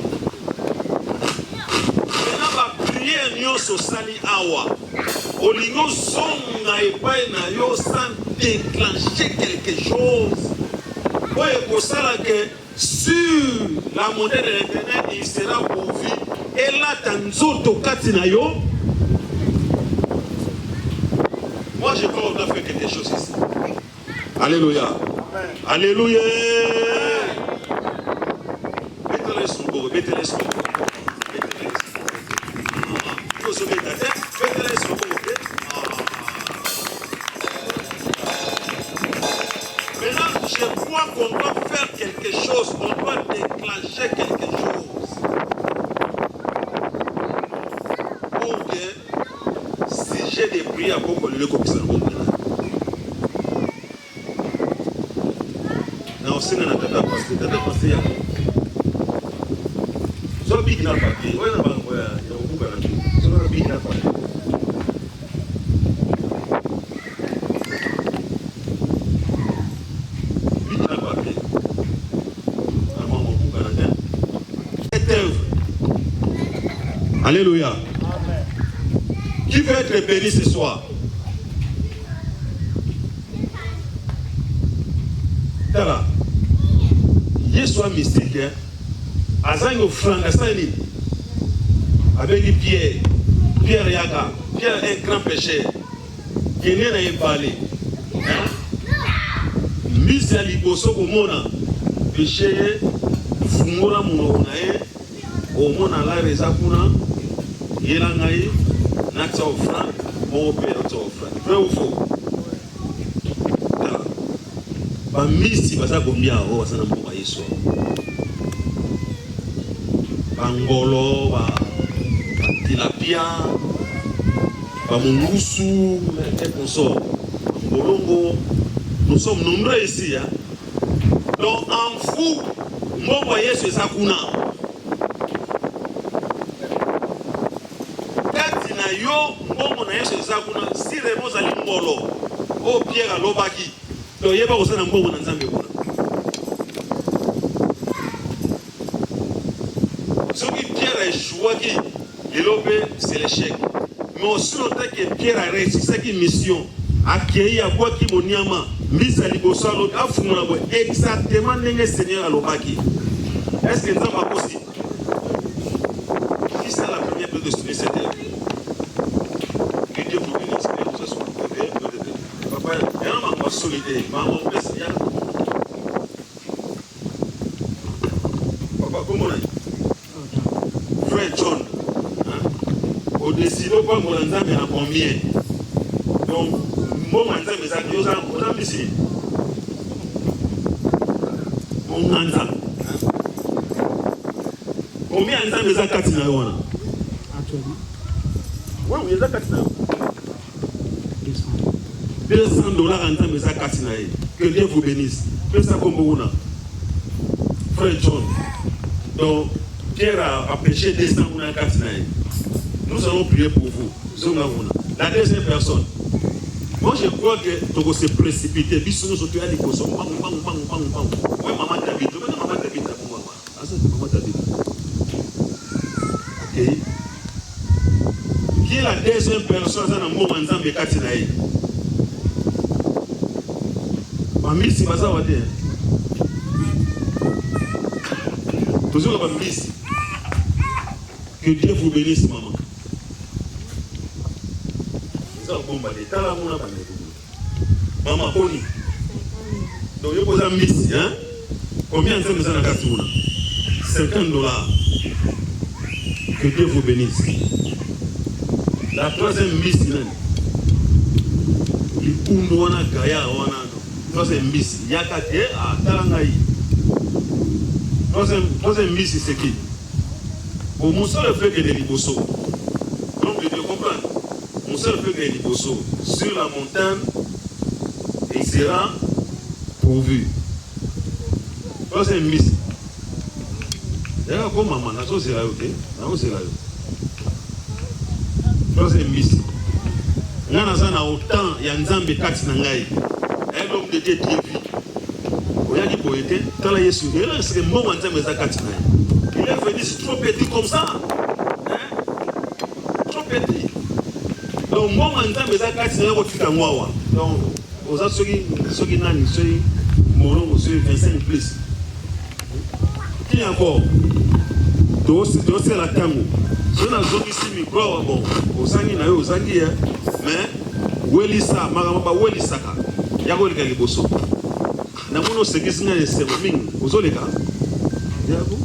Maintenant, la prière n'y so sali awa. Olingo songa et pas na sans déclencher quelque chose. Oye kosala que sur la montagne de l'Éternel, il sera pourvu. Et là, tanzoto katina yo. Moi, je crois qu'on doit faire quelque chose ici. Alléluia. Amen. Alléluia. Mettez-les son beau, mettez-les son beau. Mettez-les son beau. Maintenant, je crois qu'on doit faire quelque chose, on doit déclencher quelque chose. Pour que si j'ai des prières pour qu'on le copie, ça ne va pas. C'est un tata passé ya. So big na papier. Ouais na bango ya okuka na. So na big na papier. Big na papier. Na bango okuka na. Cette œuvre. Alléluia. Amen. Qui veut être béni ce soir? Tala. Soit mystique, hein. Azango Frangasani avec Pierre. Pierre Yaga. Pierre est un grand pécheur. Qui est né dans un palais. Mise à l'iboso au monde. Péché, Fumura Mounae, au monde à la Rezakuna, Yelangaï, n'axa offrande, mon père n'axa offrande. Vrai ou faux? Bamisi baza combien o baza na mboka yeso. Bangolo, tilapia, bamungusu, et consort. Bolongo, nous sommes nombreux ici. Hein? Donc en fou, mboka yeso ezakuna. Kati na yo, mboka na yeso ezakuna, si remo zali mbolo, o Pierre alobaki. Donc il y a pas de mboka na nzambe kuna. Ce qui Pierre a échoué, c'est l'échec. Mais aussi longtemps que Pierre a réussi sa mission, accueilli à quoi qui moniama, mise à liboso à l'autre, à fumona exactement n'engé Seigneur à l'obaki. Est-ce que ça va possible? Qui c'est la première de destiner cette œuvre? Que Dieu vous bénisse, que vous soyez papa, il y a un peu de solidarité, maman, papa, comment on a? Frère John, au-dessus de quoi mon ensemble est combien? Donc, mon ensemble est à Dieu, on a ici. Mon ensemble. Combien d'ensemble est à Katina? Oui, il y a Katina. $200 ensemble est à Katina. Que Dieu vous bénisse. Que ça comme vous. Frère John. Donc, Pierre a pêché 200 à Katina. Nous allons prier pour vous. La deuxième personne. Moi, je crois que tu vas se précipiter. Bisous, nous sommes à l'école. Oui, maman David. Maman David. Maman David. Ok. Qui est la deuxième personne dans le moment de Katina? Mamie, si vous avez toujours la mamie. Que Dieu vous bénisse, maman. Maman, Pony. Donc, il y a besoin de miss. Combien de temps nous avons $50. Que Dieu vous bénisse. La troisième miss, il Pundouana Gaya, troisième miss, Yakate, à Talangaï. Troisième miss, c'est qui? Au Moussa le fait que des liboso. Donc, tu comprends? Moussa le fait que des liboso. Sur la montagne, il sera pourvu. Troisième miss. D'ailleurs, comme maman, la chose est là, ok? La chose est là. Troisième miss. Nous avons autant, il y a un Nzambe Kati Nangai. Un homme de Dieu qui vit. Il y a des poètes, quand il y a Yesu, il y a un bon Nzambe Kati Nangai. Il est venu, c'est trop petit comme ça. Hein? Trop petit. Donc, moi, je suis un donc, aux autres, ceux qui n'ont pas 25 plus. Qui encore? Donc, c'est la tango. Si on a ici, micro, bon, aux Sangi, aux Sangi, mais, Welisa, Maramba, Welisaka, Yago de Galiboso. Namono, c'est qui s'est aux Oleka. Yago.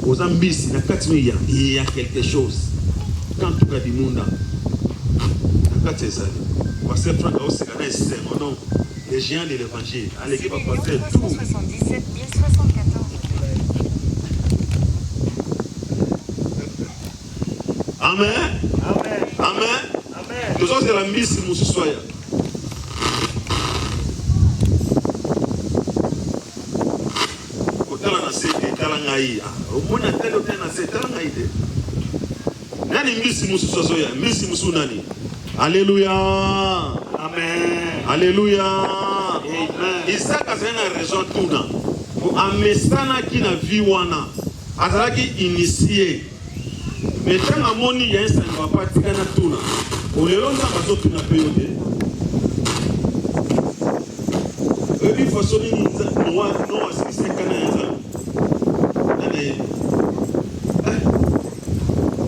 Aux ambis, il y a quelque chose. Quand tu as du monde, parce que Franck aussi, c'est mon nom, les géants de l'évangile. À l'équipe va passer tout. 77 074. Amen. Amen. Amen. Amen. Nous sommes de la mise sur ce soir. Alléluia. Amen. Alléluia. Amen. Isaac a une raison tuna. Amesana qui na vie wana. Azalaki initié. Mais quand a moni ya instant va pas tikana tuna. Olelonza bazo tuna période. Et puis façon ni noa c'est kana ya. Allez.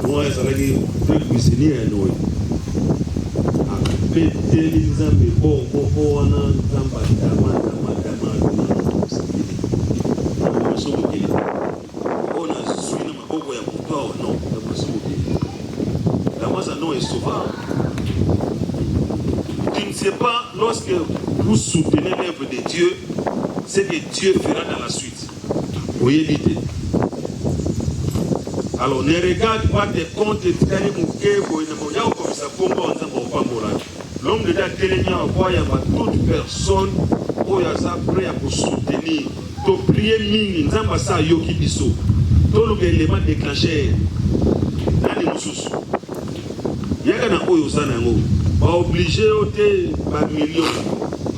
Noa azalaki truc cuisinier ya noa. Peteli nzambe bo wana nzamba dama masomo kile ona suina maboko ya mtoa no na masomo kile kama sana est sauveur. Tu ne sais pas, lorsque vous soutenez l'œuvre de Dieu, ce que Dieu fera dans la suite. Oui, évitez. Alors, ne regarde pas tes comptes et l'homme de Dieu a toute personne qui est prêt à vous soutenir. To prier mingi nzamba sa yoki biso to le élément déclencheur nani mususu yaka na oyo sana ngo ba obligé ote ba million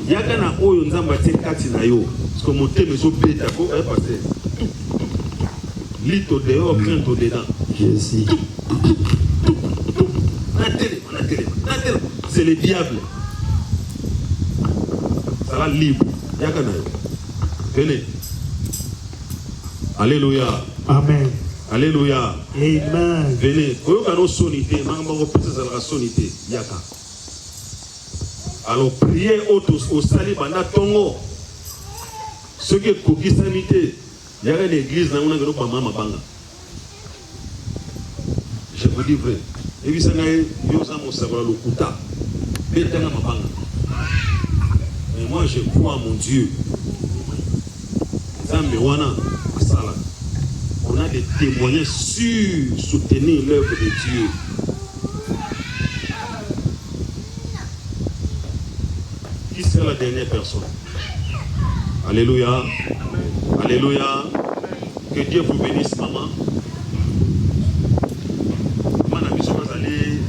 yaka na oyo nzamba te kati na yo parce que monter meso beta ko passer lito dehors prends au dedans Jésus c'est le diable ça va libre yaka na yo venez. Alléluia. Amen. Alléluia. Amen. Venez. Yaka. Alors priez au sali banda tongo. Ce qui est cookie sanité. Il y a l'église dans une banga. Je vous dis vrai. Et puis ça n'a pas le kuta. Mais moi je crois en mon Dieu. On a des témoignages sûrs soutenir l'œuvre de Dieu. Qui sera la dernière personne? Alléluia. Alléluia. Que Dieu vous bénisse, maman. Maman a mis sur aller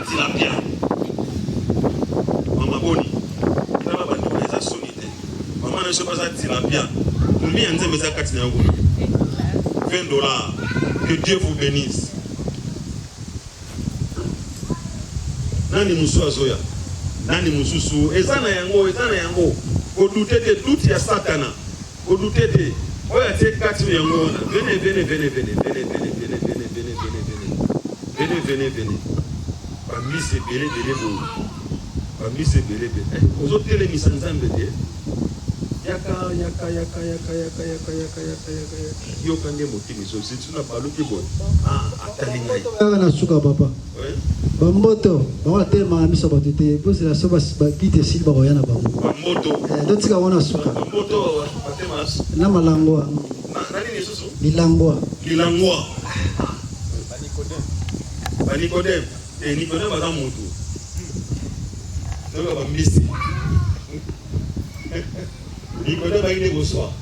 tilapia. Maman Boni. Maman ne sait pas ça tilapia. Combien de $20. Que Dieu vous bénisse. Nani musu azoya. Nani mususu. Ezana yango, ezana yango. Kodutete tout ya satana. Kodutete. Oya te kati yango. Venez, venez, venez, venez, venez, venez, venez, venez, venez, venez, venez, venez, venez. Parmi ces belé, belé, beau. Parmi ces belé, belé. Aux autres télé misanzambe de. Yaka. Yo kande motimi so si tu n'as pas le bon. Ah, atalinga. Kana suka papa. Oui. Bamboto, ba tema miso batete, bo c'est la soba bakite silba oyana bango. Bamboto. Dotika wana suka. Bamboto batemas. Na malangwa. Nani ni susu? Bilangwa. Bilangwa. Ba Nicodème. Et Nicodème va dans moto. Donc va missi. Nicodème a été au soir.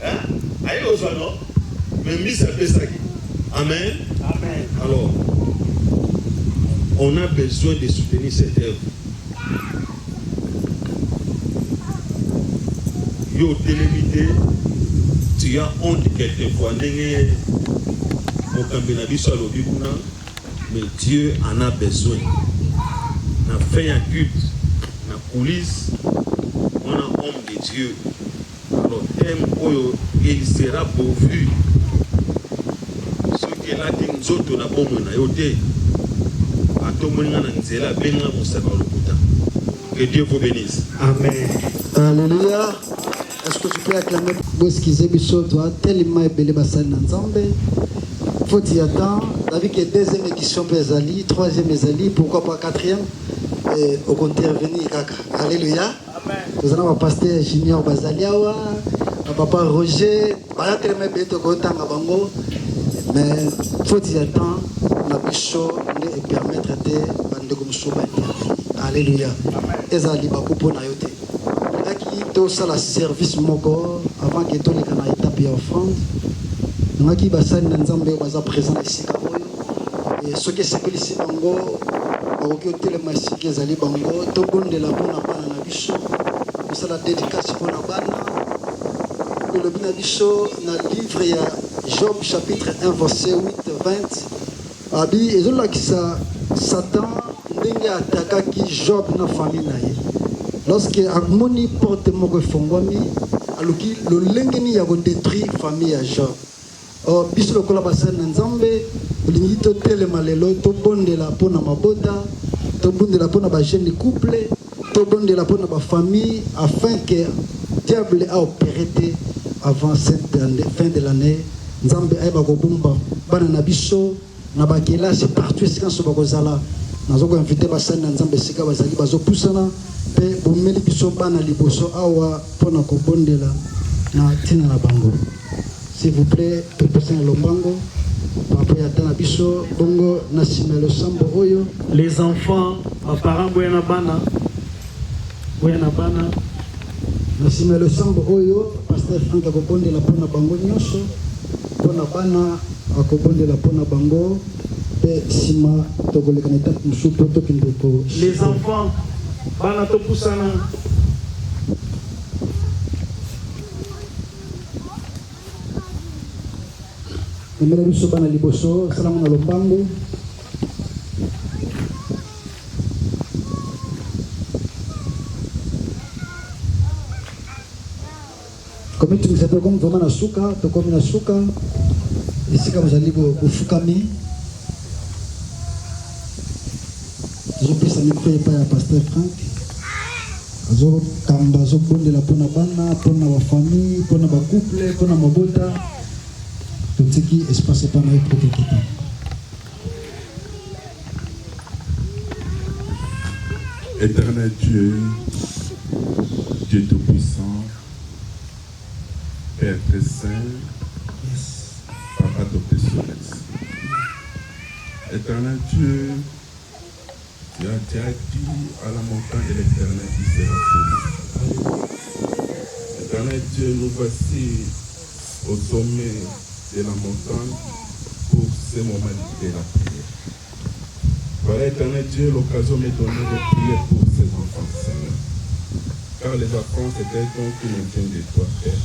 Hein? Aïe au soir, non? Mais mis à Pessaki. Amen. Amen. Alors, on a besoin de soutenir cette œuvre. Yo télémité, tu as honte quelquefois. Mais Dieu en a besoin. On a fait un culte, on a police, on a homme de Dieu. Alors, thème, il sera pourvu. Ce qui est là, nous autres, on a bon moyen. Que Dieu vous bénisse. Amen. Alléluia. Est-ce que tu peux acclamer pour excuser Bisso, toi, tellement ébélé Bassal Nanzambe? Faut y attendre. David qui est deuxième édition Bezali, troisième Bezali, pourquoi pas quatrième? Et au contraire, venir Kaka. Alléluia. Amen. Nous avons un pasteur Junior Bazaliawa, un papa Roger, voilà tellement ébélé au côté Bango. Mais faut y attendre. Na Bisso et permettre de bande comme Souba. Alléluia. Ezali bakupo na yote. Tout ça la service moko avant que tout les canaux étape et offrande. Nous avons bassin n'ensemble baza présent ici kaboyo. Et ce qui s'appelle ici bango, baroki hotel masiki ezali bango. Tout bon de la bonne bana na biso. Nous ça la dédicace pour la bana. Le bina biso na livre ya Job chapitre 1 verset 8-20. Abi ezola ki sa Satan ndenge atakaki Job na famille na ye. Lorsque Agmoni porte moko fongwami, aluki lo lengeni ya ko détruire famille ya Job. Oh biso lokola basana nzambe, olingi to telema lelo to bondela pona mabota, to bondela pona ba jeune couple, to bondela pona ba famille afin que diable a opéré avant cette année, fin de l'année, nzambe aiba ko bumba bana na biso na bakelasi partout esika so bakozala nazoko inviter basali na nzambe esika bazali bazopusana pe bomeli biso bana liboso awa pona kobondela na tina na bango. S'il vous plaît, pepesana lombango papa ya tana biso bongo na simelo sambo oyo. Les enfants, mes parents boyana bana na simelo sambo oyo pasteur Frank akobondela pona bango nyonso pona bana akobondela pona bango pe sima tokoleka na étape mosusu tokende ko. Les enfants bana topusana. Emela biso bana liboso salamu na lombango. Comme tu nous appelles comme vraiment na suka, to comme na suka. Ici comme vous allez vous fukami. Je peux ça micro et pas à pasteur Frank. Azo kamba zo bonde la pona bana, pona wa famille, pona ba couple, pona mabota. Tout ce qui espace pas mal pour tout. Éternel Dieu, Dieu Tout-Puissant, Père très saint, Papa adopté sur Éternel Dieu, tu as dit à la montagne de l'Éternel qui sera pour Éternel Dieu, nous voici au sommet de la montagne pour ce moment de la prière. Voilà, Éternel Dieu, l'occasion m'est donnée de prier pour ces enfants, Seigneur. Car les enfants, c'est un don qui nous vient de toi, Père.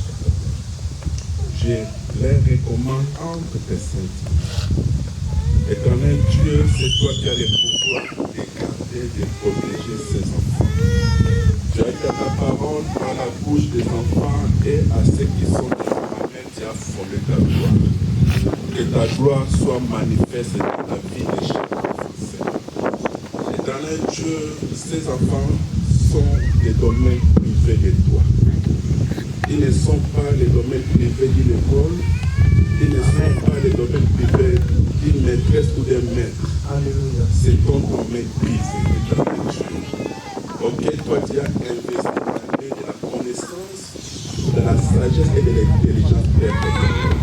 Je les recommande entre tes saints. Éternel Dieu, c'est toi qui as le pouvoir de garder, de protéger ces enfants. Tu as dit ta parole dans la bouche des enfants et à ceux qui sont dans la main, tu as formé ta gloire. Que ta gloire soit manifeste dans la vie de chaque enfant. Éternel Dieu, ces enfants sont des domaines privés de toi. Ils ne sont pas les domaines privés de l'école. Ils ne sont pas les domaines privés d'une maîtresse ou d'un maître. C'est ton domaine privé, Éternel Dieu. Auquel toi tu as investi dans de la connaissance, de la sagesse et de l'intelligence, Père éternel.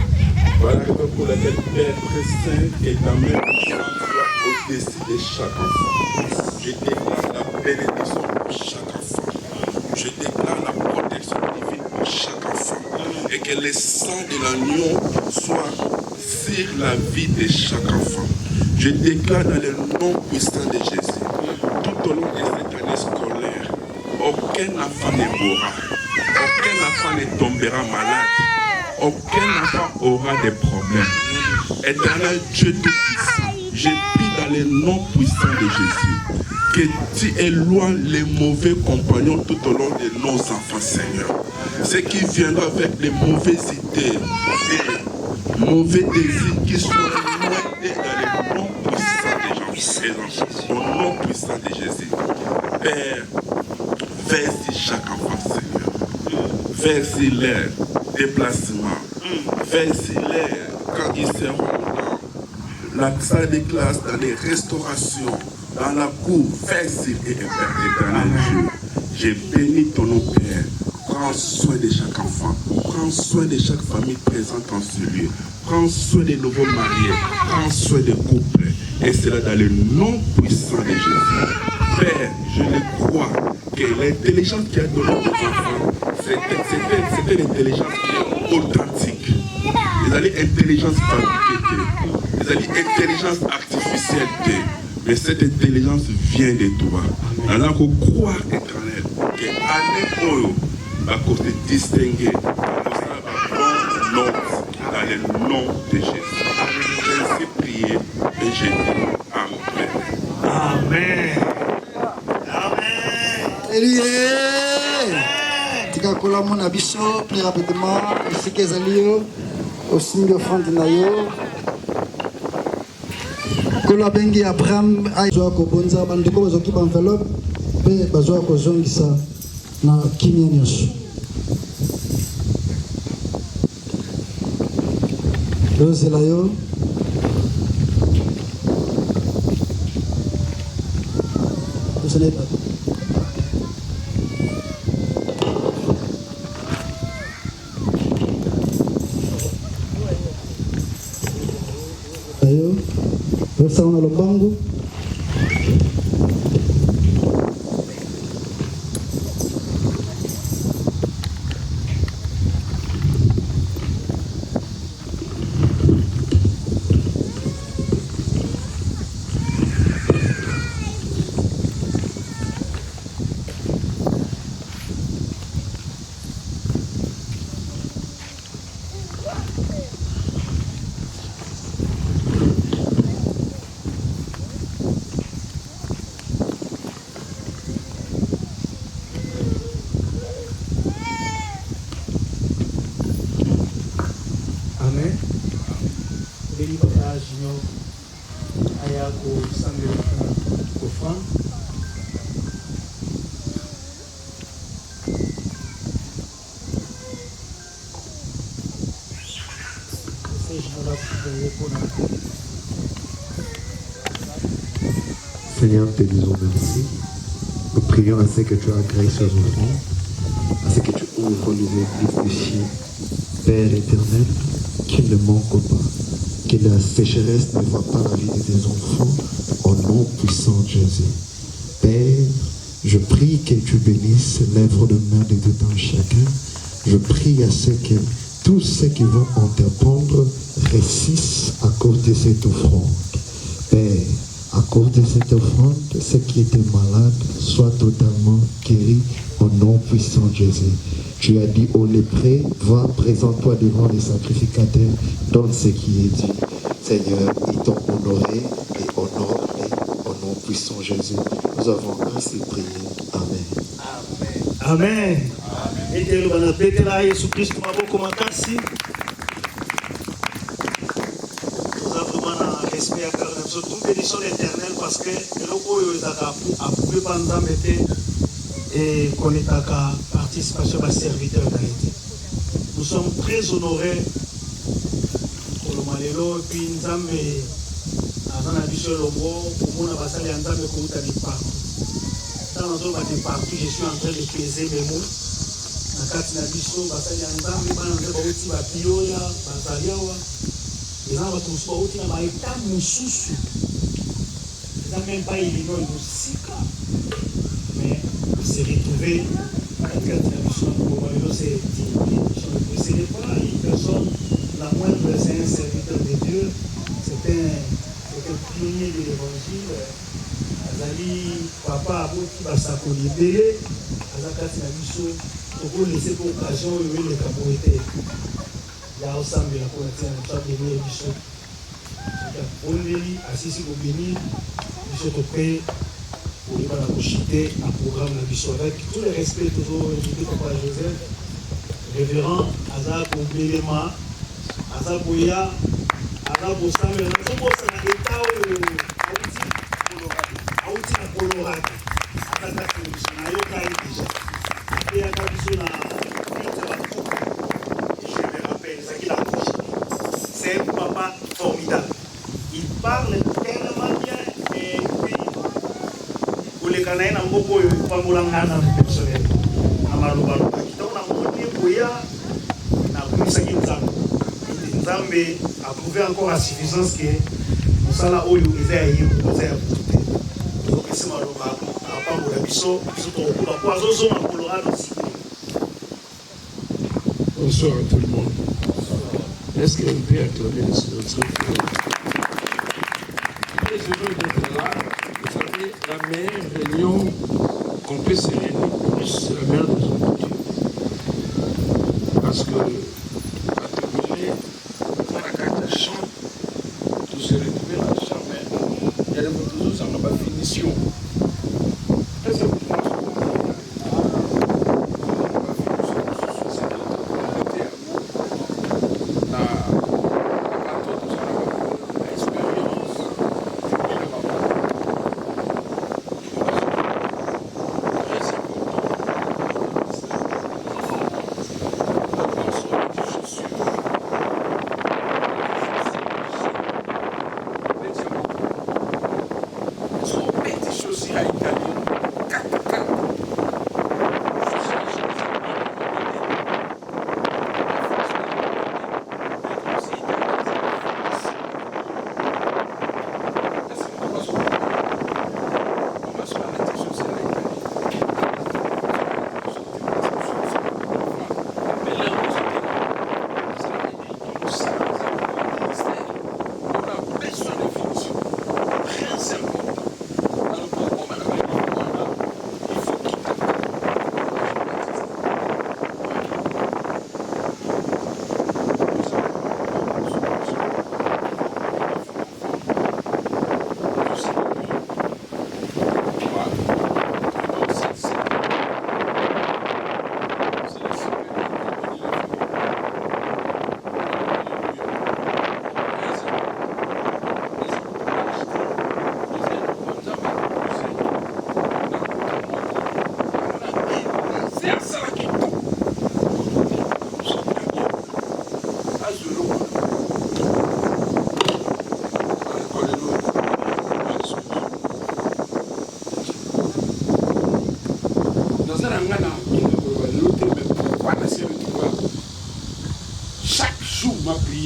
Voilà la raison pour laquelle Père très saint et ta main soit au-dessus de chaque enfant. Je déclare la bénédiction pour chaque enfant. Je déclare la protection divine pour chaque enfant. Et que le sang de l'agneau soit sur la vie de chaque enfant. Je déclare dans le nom puissant de Jésus, tout au long de cette année scolaire, aucun enfant ne mourra, aucun enfant ne tombera malade, aucun enfant aura des problèmes. Éternel Dieu Tout-Puissant, je prie dans le nom puissant de Jésus, que tu éloignes les mauvais compagnons tout au long de nos enfants, Seigneur. Ceux qui viendront avec les mauvaises idées, les mauvais désirs qui sont noyés dans le nom puissant de Jésus. Au nom puissant de Jésus. Père, verse chaque enfant, Seigneur. Verse leur déplacement. Verse leur quand ils seront dans la salle de classe, dans les restaurations, dans la cour. Verse et éternel Dieu. J'ai béni ton nom, Père. Prends soin de chaque enfant. Prends soin de chaque famille présente en ce lieu. Prends soin des nouveaux mariés. Prends soin des couples. Et cela dans le nom puissant de Jésus. Père, je le crois que l'intelligence qui a donné aux enfants, c'était l'intelligence qui est authentique. Ils allaient intelligence fabriquée. Ils allaient intelligence artificielle. Mais cette intelligence vient de toi. On a qu'on croire, éternel, que année à cause de distinguer, dans le nom de Jésus. J'ai prié et j'ai dit Amen. Amen. Amen. Tika kola mona biso plus rapidement ici kezalio au signe offrande na yo. Kola bengi Abraham azo ko bonza bandeko bazoki ba enveloppe pe bazo ko zongisa na kimia nyonso. Yo zela yo Ce n'est pas. Ayo, resta on a le bango. Seigneur, te disons merci. Nous prions à ce que tu agrées aux offrandes, à ce que tu ouvres les églises du ciel. Père éternel, qu'il ne manque pas, que la sécheresse ne voit pas la vie de tes enfants, au nom puissant de Jésus. Père, je prie que tu bénisses l'œuvre de main de tout un chacun. Je prie à ce que tous ceux qui vont entreprendre réussissent à cause de cette offrande. Père, à cause de cette offrande, ceux qui étaient malades soient totalement guéris au nom puissant de Jésus. Tu as dit au lépreux, va, présente-toi devant les sacrificateurs, donne ce qui est dit. Seigneur, ils t'ont honoré et honoré au nom puissant de Jésus. Nous avons ainsi prié. Amen. Amen. Etelo bana betela Yesu Christ maboko makasi. Respect à Carole, toute bénédiction éternelle parce que le logo est à pouvoir pendant l'été et qu'on est à la participation à serviteur d'Haïti. Nous sommes très honorés pour le Malélo et puis nous avons un habitué le mot pour mon abassal et un dame comme tu as dit partout. Dans notre zone partout, je suis en train de peser mes mots. Dans le cas de l'habitué, abassal et un dame, je suis en train de batioya, basaliawa. Les gens vont tous voir où il y a un sous-sous. Les gens même pas ils ont une sika. Mais c'est retrouvé à la carte de la mission pour c'est ce n'est pas une personne, la moindre c'est un serviteur de Dieu, c'est un pionnier de l'évangile. Azali papa qui va s'accoler à la carte de la mission pour laisser pour occasion de les capoter. Ya ensemble la politique en train de venir du chef. On est assis au béni, du chef au paix, pour les parachuter un programme la mission avec tout le respect toujours invité Papa Joseph, révérend Azak Obélema, Azak Boya, Azak Bossam, Azak Bossam à l'état Aouti à Colorado, Azak la mission, Ayoka déjà, et à la mission c'est un papa formidable. Il parle tellement bien et puis pour les Canadiens, on peut pas moulangana personnel. Amalouba, donc on a monté Boya, on a pris ça qui nous a. Nzambe a prouvé encore à suffisance que nous sommes là où nous sommes pour nous aider. Donc c'est Malouba, à part pour la mission, nous sommes au Poison à Colorado aussi. Bonsoir à tout le monde. Est-ce qu'on peut acclamer le Seigneur? Très heureux d'être là. Vous savez, la meilleure réunion qu'on peut se réunir plus, c'est la meilleure des opportunités. Parce que, à terminer, on a quatre chants, tout se retrouver dans le chant, mais il y a des mots ça n'a pas de finition. Très important.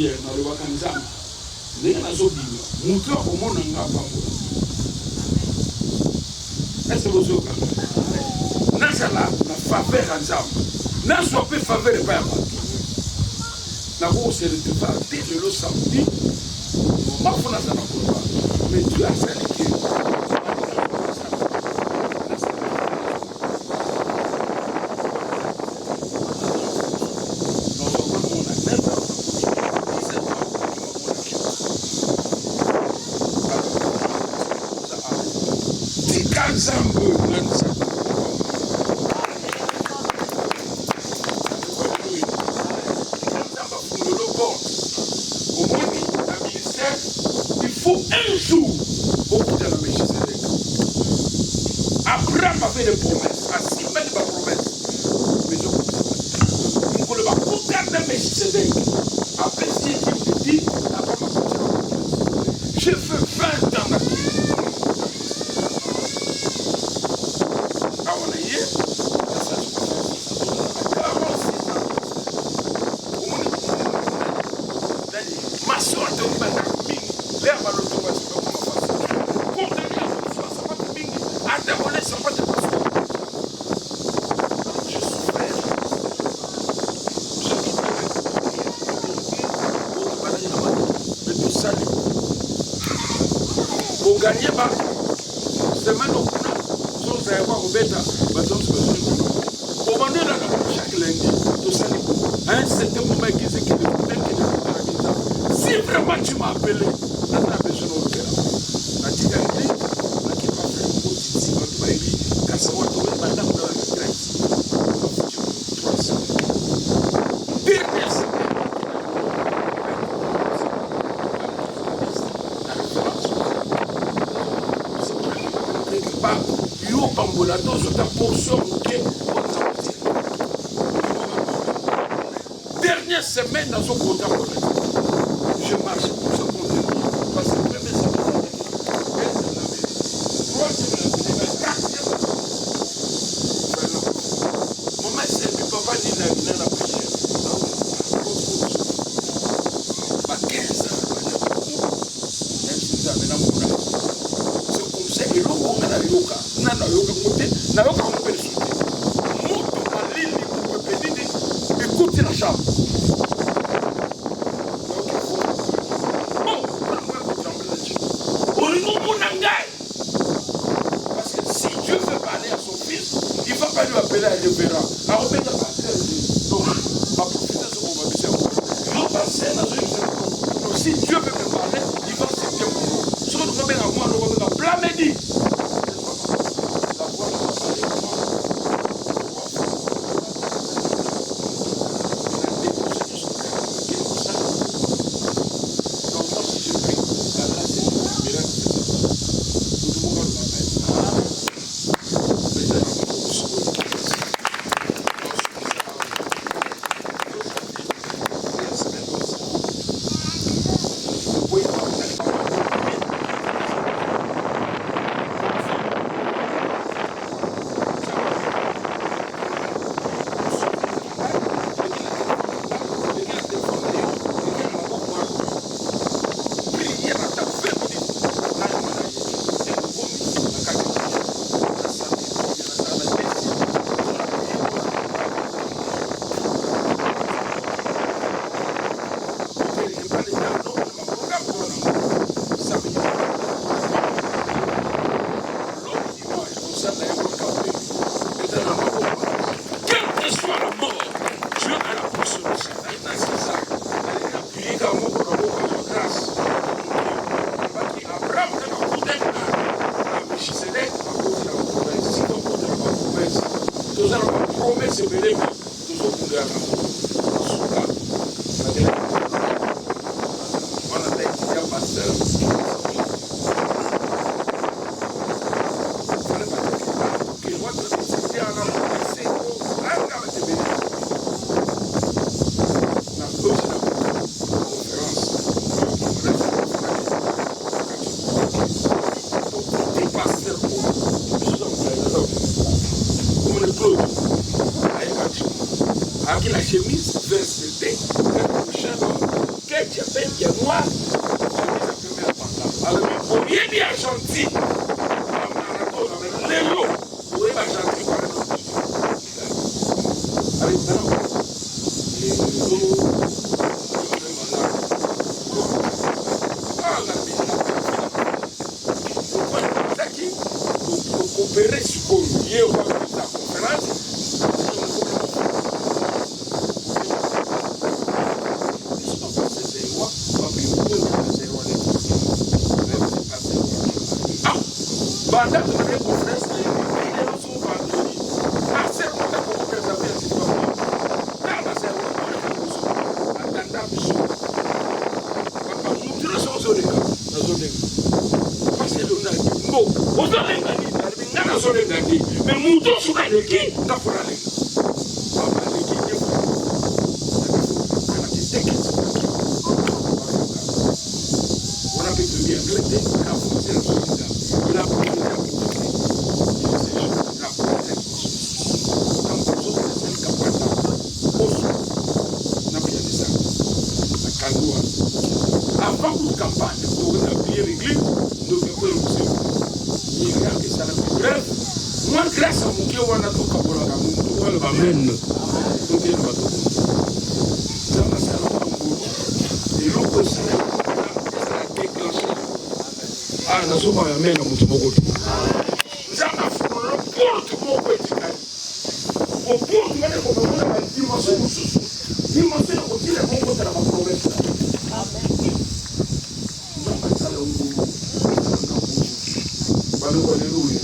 prière na lobaka nzambe ndenge nazobima moto akomona nga pambola est-ce que bozoyoka nazala na faveur ya nzambe nazwa mpe faveur epai ya bato nakokoselete te lelo samedi mafo nazala koloba mais tu asaliki un jour au bout de la Melchisedec. Abraham avait des promesses, ainsi même des promesses. Mais je vous le de Melchisedec. Après, si Dieu te dit, Abraham a continué. J'ai fait 20 ans là-dessus. Ah, on est hier. Ma soeur de l'herbe à l'automatique, pour devenir ça va te bingi, à te voler, ça va te passer. Je souffrais. Mais tout ça, pour gagner, c'est maintenant qu'on a, sans avoir au bêta, au moment de chaque lundi, tout ça, à un certain moment, il disait qu'il est si vraiment tu m'as appelé, on a besoin de faire. La tigalité, on a qui va faire un petit si on va dire, car ça va tomber madame dans la grèce. Dernière semaine, la référence. Quelque part, yo pambolato, je ta portion, ok, dernière semaine dans son programme. Je marche pour ce contenu. Parce que le premier semaine, mon maître, c'est du papa ni la prière. Pas 15 ans. C'est comme ça. Et l'eau, on a la yoga. On a la yoga côté. La yoga, on peut le soutenir. Monte à l'île, on peut pédiner. Écoute la chambre. Parce que si Dieu veut parler à son fils, il ne va pas lui appeler à révérend. Alors, on va profiter de ce moment. Si Dieu veut me parler, il va se dire mon nom. Ce que nous avons à moi, nous avons blâmer dit. gentil. Lelo, oui, ma gentil. Allez, maintenant. Coopérer sur le conférence. Mais mouton sur le quai, on a pour aller. On a fait de bien, on a foncé la solide. Il a pris le cap. Avant une campagne, on a appuyé l'église, nous avons fait le il y a que ça la plus brève. Moi, grâce à mon Dieu, on a tout capable de faire le bamène. Donc, il y a le bateau. Ça va faire un peu. Et l'autre aussi, ça a déclenché. Ah, nous sommes à la main, nous sommes au côté. Nous avons fait le porte mon petit gars. Au porte, nous avons fait la dimension de sous. Dimension de côté, la bombe de la promesse. Amen. Alléluia.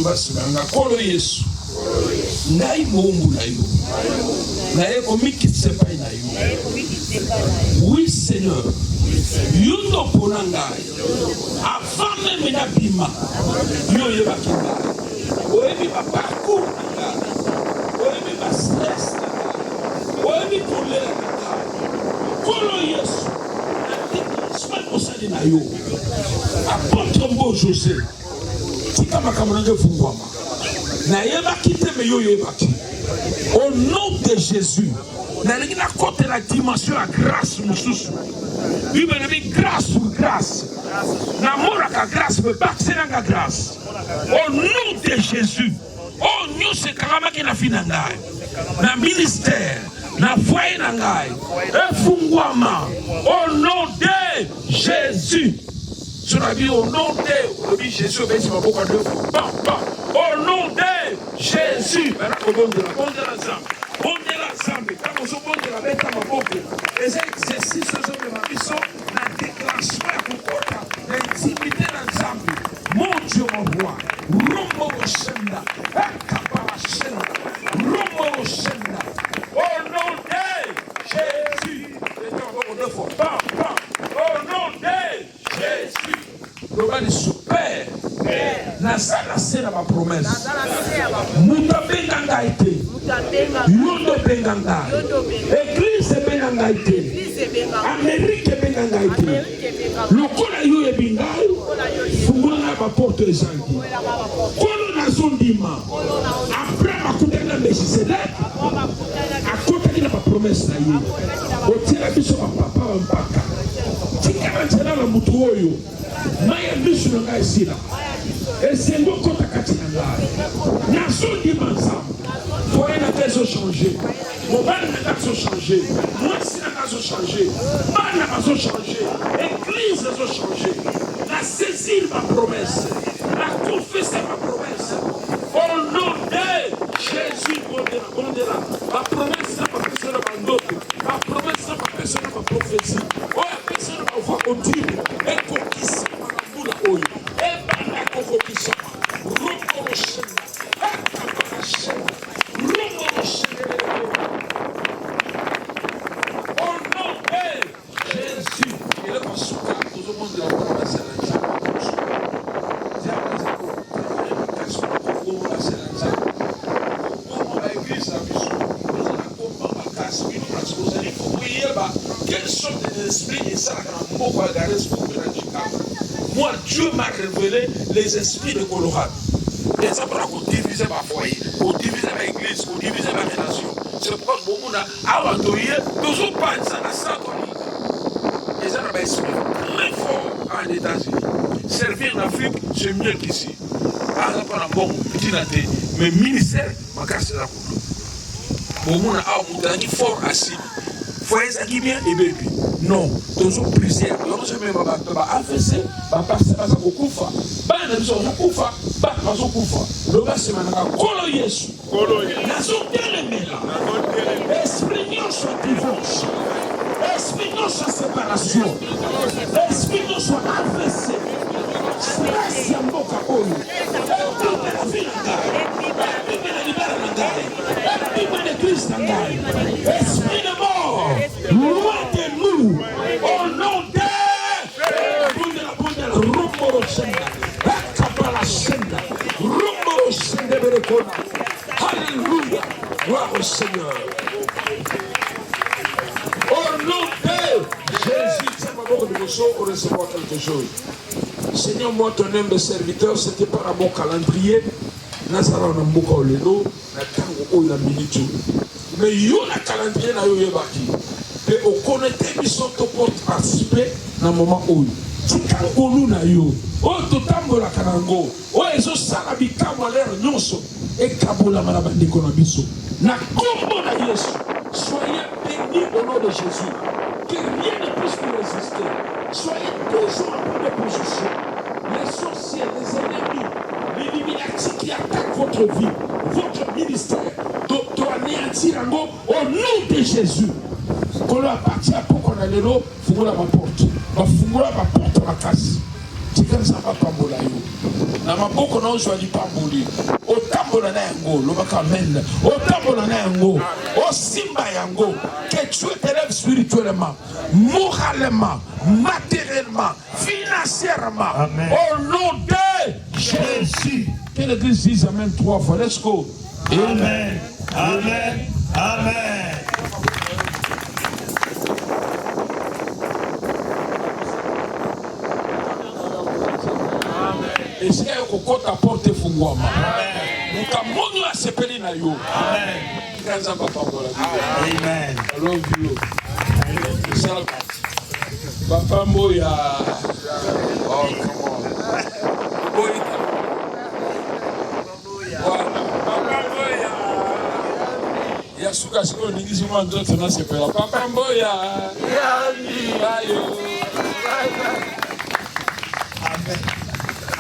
Basibanga kolo Yesu ngai Mungu na yo naye komikitse pai na yo. Oui Seigneur, yundo pona ngai avant même na bima yo yebaki ngai oyebi ba parcours na ngai oyebi ba stress na ngai oyebi kolela na ngai kolo Yesu natiki osali na yo apôtre Mbo José au nom de Jésus, la dimension à grâce, grâce sur grâce. Grâce, grâce. Au nom de Jésus, oh nous c'est carrément qui n'a fini na ministère, na foyer nangai, au nom de Jésus. Sur la vie au nom de Jésus, au nom de Jésus, les exercices de ma mission, la déclenchement à l'intimité dans mon Dieu, mon roi, Romo Shenda, Romo Shenda, au nom de Jésus, au nom de Jésus. Le super, Nazala c'est ma promesse. Muta benganga été, Yondo benganga, Église benganga été, Amérique benganga été. Le kola yo e bingai, fungona ba porte les angi. Kola na zondima. Après ma kutana Melchisedec, à côté de la promesse na ye. Otela biso ba papa mpaka. Tika ntela na mutu oyo. Maya biso na ngai sila. Esengo kota kati na ngai. Na zondima nzambe. Foyer na tezo changer. Mobile na tezo changer. Moi si na ont changé. Madame ont changé. Église ont changé. La saisir ma promesse. La confesser ma promesse. Au nom de Jésus, ma promesse n'a pas personne à d'autres. Ma promesse n'a pas personne à ma prophétie. Oh, la personne à voir au Dieu. Et pour qui c'est ma boule à oeil. Et par la convocation. Rombo Rochelle. Rombo Rochelle. Au nom de Jésus. Il est pas sous cas. Tout le monde de la promesse à la quels sont les esprits et ça, moi, Dieu m'a révélé les esprits de Colorado. Et ça pour diviser ma foyer, pour diviser ma église, pour diviser ma relation. C'est pourquoi beaucoup a entendu toujours pas ça à ça. Et ça n'a esprit très fort en États-Unis. Servir en Afrique, c'est mieux qu'ici. Par exemple, bon, petit naté, mais ministère, ma casse la couleur. Beaucoup a un fort assis. Foyer ça qui bien et bébé. Non, toujours plusieurs. On se met à AVC, à passer à Kufa. Pas de besoin de Kufa, pas de Kufa. Le gars c'est maintenant Kolo Yesu. La zone de là. Esprit soit divorce. Esprit soit séparation. Esprit soit AVC. Stress ya mboka oyo. Epi la vie na ngai. Epi na libera na ngai. Epi na Christ na ngai. Esprit de mort. Loin de nous. Au nom de Rumbo Rochenda. Akabala Shenda. Rumbo Rochenda Berekona. Alléluia. Gloire au Seigneur. Au nom de Jésus, c'est pas beaucoup de choses pour recevoir quelque chose. Seigneur, moi, ton humble serviteur, c'était par un bon calendrier. Nazara na mboka olelo na tango oyo na minute. Mais yo na calendrier na yo yebaki. Et au connecté biso to porte participer na moment oyo. Tikangolu na yo. Oyo to tambola kanango. Oyo ezo sala bikamwa lero nyonso. E kabola na bandeko na biso. Na kombo na Yesu. Soyez bénis au nom de Jésus. Que rien ne puisse vous résister. Soyez toujours en bonne position. Les sorciers, les ennemis, les Illuminati qui attaquent votre vie, votre ministère, doit anéantir au nom de Jésus. Quand on a parti à pour qu'on a les lots, il faut la porte. Il faut la porte à la casse. C'est comme ça va pas mourir. Na maboko na ozwa lipamboli otambola na yango lobaka amen otambola na yango osimba yango que Dieu t'élève spirituellement moralement matériellement financièrement amen. Au nom de Jésus que l'église dise amen 3 fois. Let's go. Amen amen amen. Et si vous avez porté Fungwama, vous avez sepeli na yo. Amen. Amen. I love you. Papa Moya. Oh, come on. Papa Moya. Yasuka siko ningizi mwanzo tuna sepela. Papa Moya. Ayo. Amen.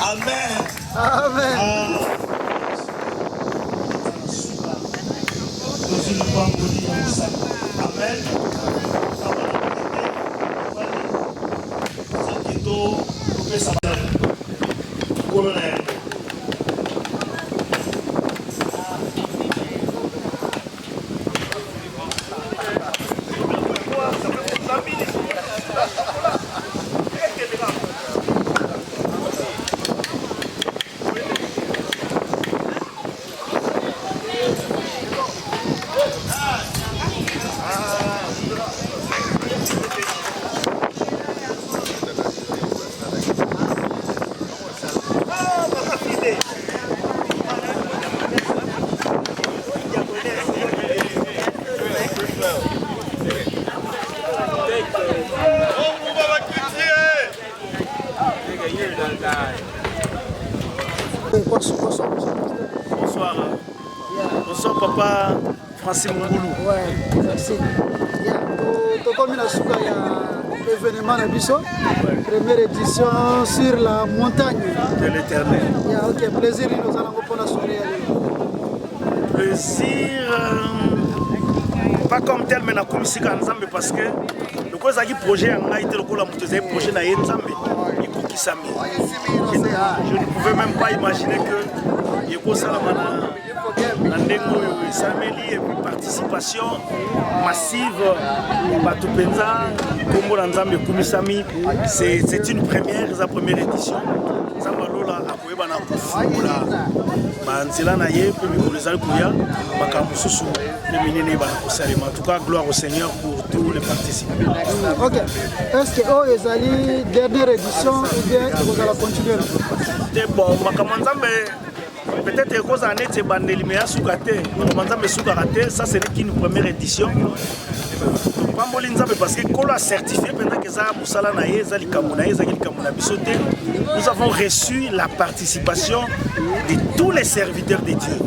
Amen. Amen. Amen. Bonsoir. Bonsoir papa Francis Mougoulou. Ouais, merci. Bien. tokomi na suka ya événement na biso première édition sur la montagne de l'éternel. Ok, plaisir nous allons mpona soirée ya lelo. Plaisir pas comme tel mais nakomisika nzambe parce que loko ezalaki projet ya ngai te lokola moto ezali projet na ye nzambe ekokisami. Je ne pouvais même pas imaginer que ekosalama na ndenge oyo esameli et participation massive bato mpenza nkombo na nzambe ekumisami. C'est une première, eza première édition. nzambe alola akoyeba na kofungola banzela na ye mpe mikolo ezali koya makambo mosusu nde minene eyeba na kosalema. En tout cas, gloire au Seigneur pour tous les participants. Ok, est-ce que oyo ezali dernière édition ou bien ekozala continuer? Te bon makambo nzambe peut-être ekozala neti ebandeli me asuka te makambo nzambe esukaka te. Ça ce n'est qu'une première édition. Pamboli nzambe parce que kolo a certifié pendant que ça musala na ye ezali likambo na ye ezali likambo na biso te. Nous avons reçu la participation de tous les serviteurs de Dieu.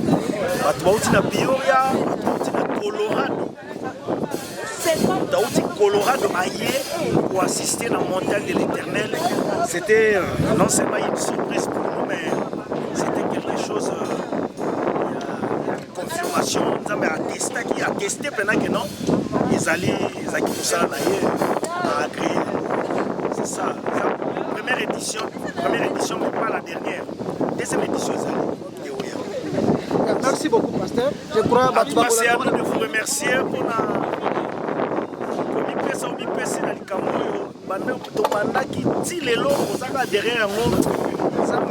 Bato bauti na Bioria, bato bauti na Colorado. Bauti Colorado aye pour assister à la montagne de l'Éternel. C'était non seulement une surprise pour nous, mais c'était quelque chose confirmation. Nous avons attesté pendant que non, ils allaient tout ça là, agréé. C'est ça. Première édition, mais pas la dernière. Deuxième édition, merci beaucoup, pasteur. Je crois que c'est à nous de vous remercier pour la. Banda qui dit les lots, on s'en va derrière un autre. Ça me